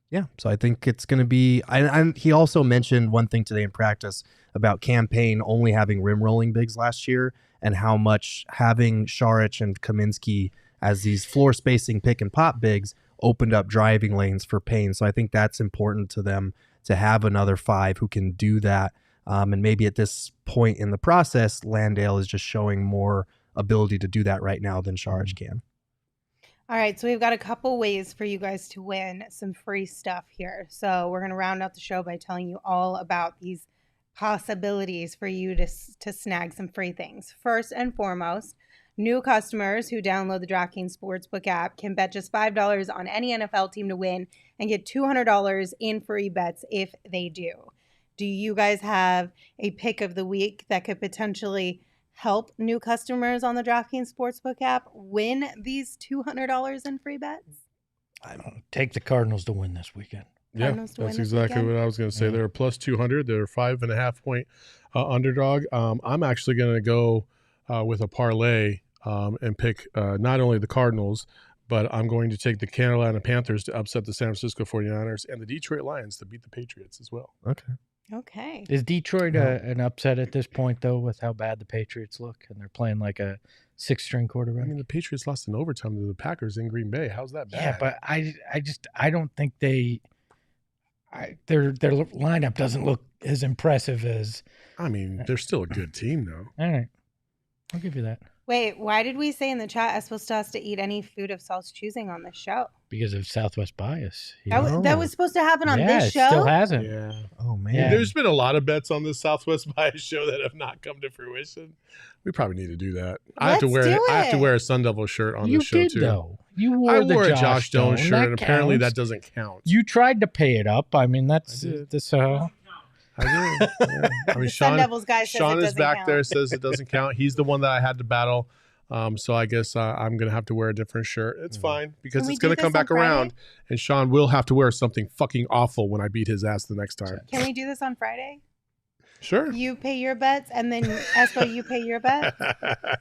yeah, so I think it's going to be – he also mentioned one thing today in practice about campaign only having rim rolling bigs last year and how much having Sharch and Kaminsky as these floor spacing pick and pop bigs opened up driving lanes for Payne. So I think that's important to them to have another 5 who can do that. And maybe at this point in the process, Landale is just showing more ability to do that right now than Sharch can. All right, so we've got a couple ways for you guys to win some free stuff here. So we're going to round out the show by telling you all about these possibilities for you to snag some free things. First and foremost, new customers who download the DraftKings Sportsbook app can bet just $5 on any NFL team to win and get $200 in free bets if they do. Do you guys have a pick of the week that could potentially help new customers on the DraftKings Sportsbook app win these $200 in free bets? Take the Cardinals to win this weekend. Yeah, that's exactly what I was going to say. Yeah. They're plus 200. They're 5.5 point underdog. I'm actually going to go with a parlay and pick not only the Cardinals, but I'm going to take the Carolina Panthers to upset the San Francisco 49ers and the Detroit Lions to beat the Patriots as well. Okay. Is Detroit an upset at this point, though, with how bad the Patriots look? And they're playing like a 6-string quarterback? I mean, the Patriots lost in overtime to the Packers in Green Bay. How's that bad? Yeah, but I don't think their lineup doesn't look as impressive as... I mean, they're still a good team, though. All right. I'll give you that. Wait, why did we say in the chat I'm supposed to eat any food of Saul's choosing on this show? because of Southwest bias. That was supposed to happen on this show? It still hasn't. Yeah. Oh man. Yeah. There's been a lot of bets on this Southwest Bias show that have not come to fruition. We probably need to do that. I have to wear a Sun Devil shirt on the show too. Though. You wore I the wore a Josh Stone shirt, and apparently counts. that doesn't count. You tried to pay it up. I mean, that's so. I did. Yeah. I mean, Sun Devils guy says Sean it is doesn't back count. there, says it doesn't count. He's the one that I had to battle. So I guess I'm going to have to wear a different shirt. It's fine because Can we it's going do to come this on back around. And Sean will have to wear something fucking awful when I beat his ass the next time. Can we do this on Friday? Sure. You pay your bets, and then Espo, you pay your bets.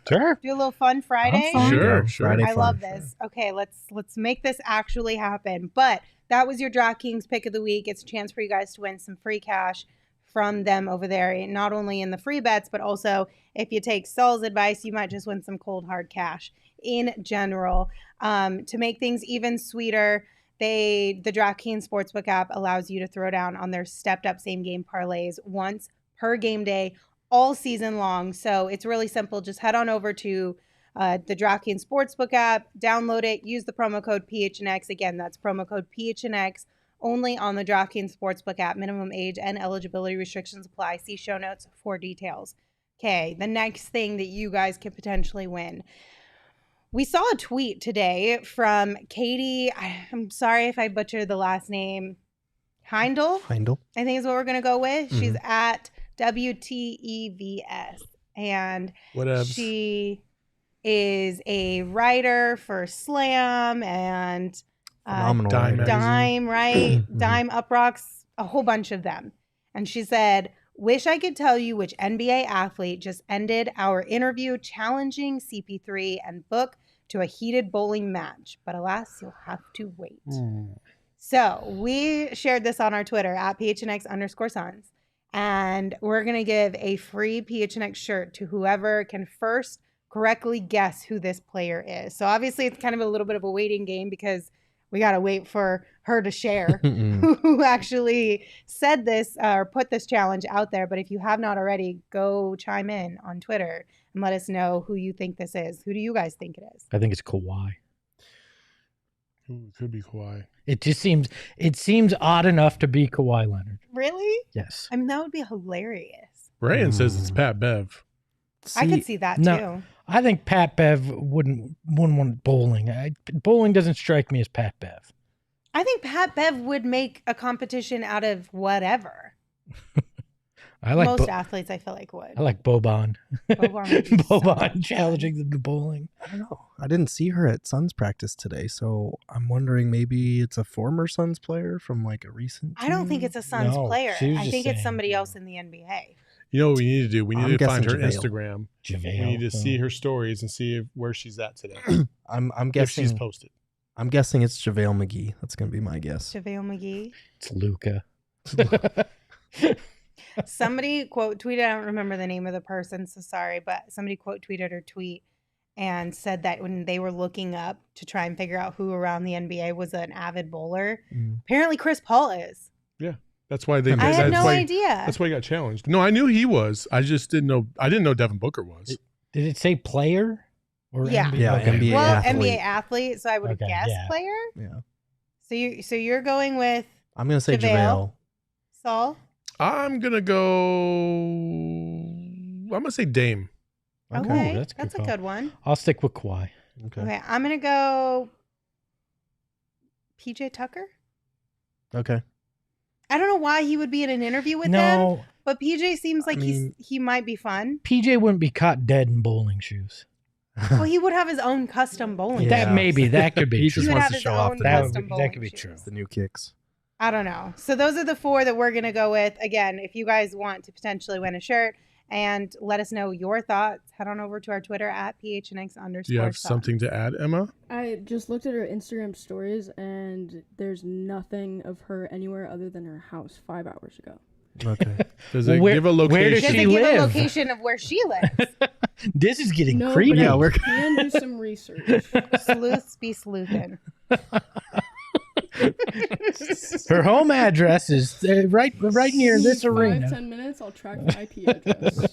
Sure. Do a little fun Friday. Sure. Friday I fun. love this. Okay, let's make this actually happen. But that was your DraftKings pick of the week. It's a chance for you guys to win some free cash from them over there, not only in the free bets, but also if you take Saul's advice, you might just win some cold hard cash in general. To make things even sweeter, the DraftKings Sportsbook app allows you to throw down on their stepped up same game parlays once per game day all season long. So it's really simple. Just head on over to the DraftKings Sportsbook app, download it, use the promo code PHNX. Again, that's promo code PHNX. Only on the DraftKings Sportsbook app. Minimum age and eligibility restrictions apply. See show notes for details. Okay, the next thing that you guys could potentially win. We saw a tweet today from Katie. I'm sorry if I butchered the last name. Heindel, I think is what we're going to go with. She's at WTEVS. And she is a writer for Slam and Dime, right? Dime, Up Rocks, a whole bunch of them. And she said, wish I could tell you which NBA athlete just ended our interview challenging CP3 and Book to a heated bowling match. But alas, you'll have to wait. So we shared this on our Twitter at PHNX_Suns. And we're going to give a free PHNX shirt to whoever can first correctly guess who this player is. So obviously it's kind of a little bit of a waiting game because we got to wait for her to share who actually said this or put this challenge out there. But if you have not already, go chime in on Twitter and let us know who you think this is. Who do you guys think it is? I think it's Kawhi. Ooh, it could be Kawhi. It just seems odd enough to be Kawhi Leonard. Really? Yes. I mean, that would be hilarious. Brian says it's Pat Bev. I could see that too. I think Pat Bev wouldn't want bowling. Bowling doesn't strike me as Pat Bev. I think Pat Bev would make a competition out of whatever. I like most athletes. I feel like would. I like Boban. Boban challenging them to bowling. I don't know. I didn't see her at Suns practice today, so I'm wondering maybe it's a former Suns player from like a recent. I don't think it's a Suns player. I think it's somebody else in the NBA. You know what we need to do? We need to find her JaVale. Instagram. JaVale. We need to see her stories and see where she's at today. I'm guessing if she's posted. I'm guessing it's JaVale McGee. That's going to be my guess. JaVale McGee. It's Luka. Somebody quote tweeted, I don't remember the name of the person, so sorry, but somebody quote tweeted her tweet and said that when they were looking up to try and figure out who around the NBA was an avid bowler, apparently Chris Paul is. Yeah. That's why they. I had no idea. That's why he got challenged. No, I knew he was. I just didn't know. I didn't know Devin Booker was. Did it say player? Or yeah. NBA? Yeah, NBA well, athlete. NBA athlete. So I would have guessed player. Yeah. So you're going with. I'm gonna say JaVale. Saul. I'm gonna say Dame. Okay, Ooh, that's a good one. I'll stick with Kawhi. Okay, I'm gonna go. PJ Tucker. Okay. I don't know why he would be in an interview with them, but PJ seems like he might be fun. PJ wouldn't be caught dead in bowling shoes. Well, he would have his own custom bowling. That could be He true. just wants to show off that could be true. The new kicks. I don't know. So those are the four that we're gonna go with. Again, if you guys want to potentially win a shirt and let us know your thoughts, head on over to our Twitter at PHNX_. Do you have something to add, Emma? I just looked at her Instagram stories and there's nothing of her anywhere other than her house 5 hours ago. Okay. Does it give a location? Where does she live? Give a location of where she lives. This is getting No, creepy. but I can do some research. Sleuths be sleuthing. Her home address is right near this arena. 5-10 minutes, I'll track the IP address.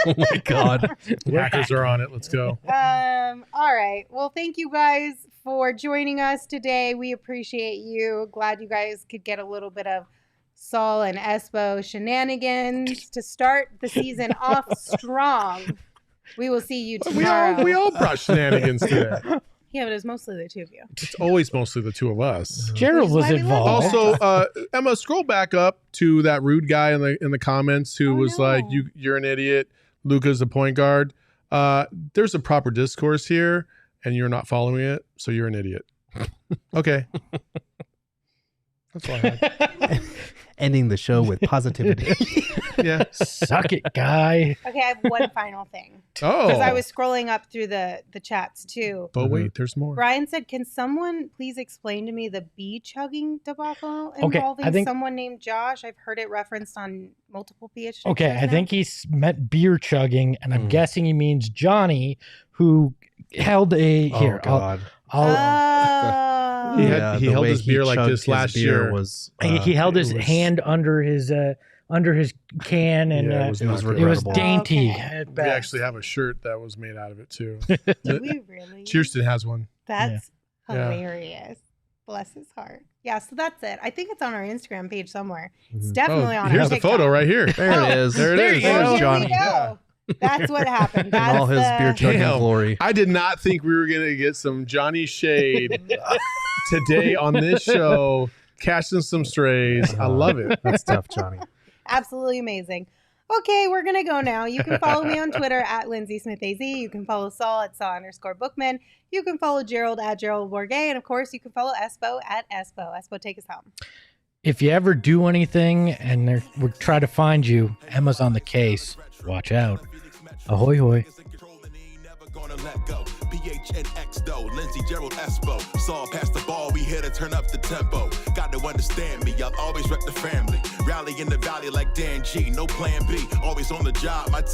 Oh my God. Hackers are on it. Let's go. All right. Well, thank you guys for joining us today. We appreciate you. Glad you guys could get a little bit of Saul and Espo shenanigans to start the season off strong. We will see you tomorrow. We all brought shenanigans today. Yeah, but it was mostly the two of you. It's always mostly the two of us. Gerald was involved. Also, Emma, scroll back up to that rude guy in the comments who was like, "You're an idiot. Luka's a point guard." There's a proper discourse here, and you're not following it, so you're an idiot. Okay, that's all I had. Ending the show with positivity. Yeah, suck it, guy. Okay, I have one final thing. Oh, because I was scrolling up through the chats too. But wait, there's more. Brian said, "Can someone please explain to me the bee chugging debacle involving someone named Josh? I've heard it referenced on multiple PHNX." Okay, I think he's meant beer chugging, and I'm guessing he means Johnny, who held a here. God. He held his beer like this last year. He held his hand under his can, and it was dainty. Okay. We actually have a shirt that was made out of it too. Do we really? Kirsten has one. That's hilarious. Bless his heart. Yeah, so that's it. I think it's on our Instagram page somewhere. It's definitely on our Here's the photo right here. There it is. There it is. There's Johnny. That's what happened. That's all his beer chugging glory. I did not think we were going to get some Johnny shade today on this show, cashing some strays. I love it. That's tough, Johnny. Absolutely amazing. Okay, we're going to go now. You can follow me on Twitter at LindsaySmithAZ. You can follow Saul at Saul_Bookman. You can follow Gerald at Gerald Bourget. And of course, you can follow Espo at Espo. Espo, take us home. If you ever do anything and we try to find you, Emma's on the case. Watch out. Ahoy, hoy. Gonna let go. PHNX though, Lindsay, Gerald, Espo. Saw past the ball, we here to turn up the tempo. Got to understand me, I'll always wreck the family. Rally in the valley like Dan G, no plan B. Always on the job, my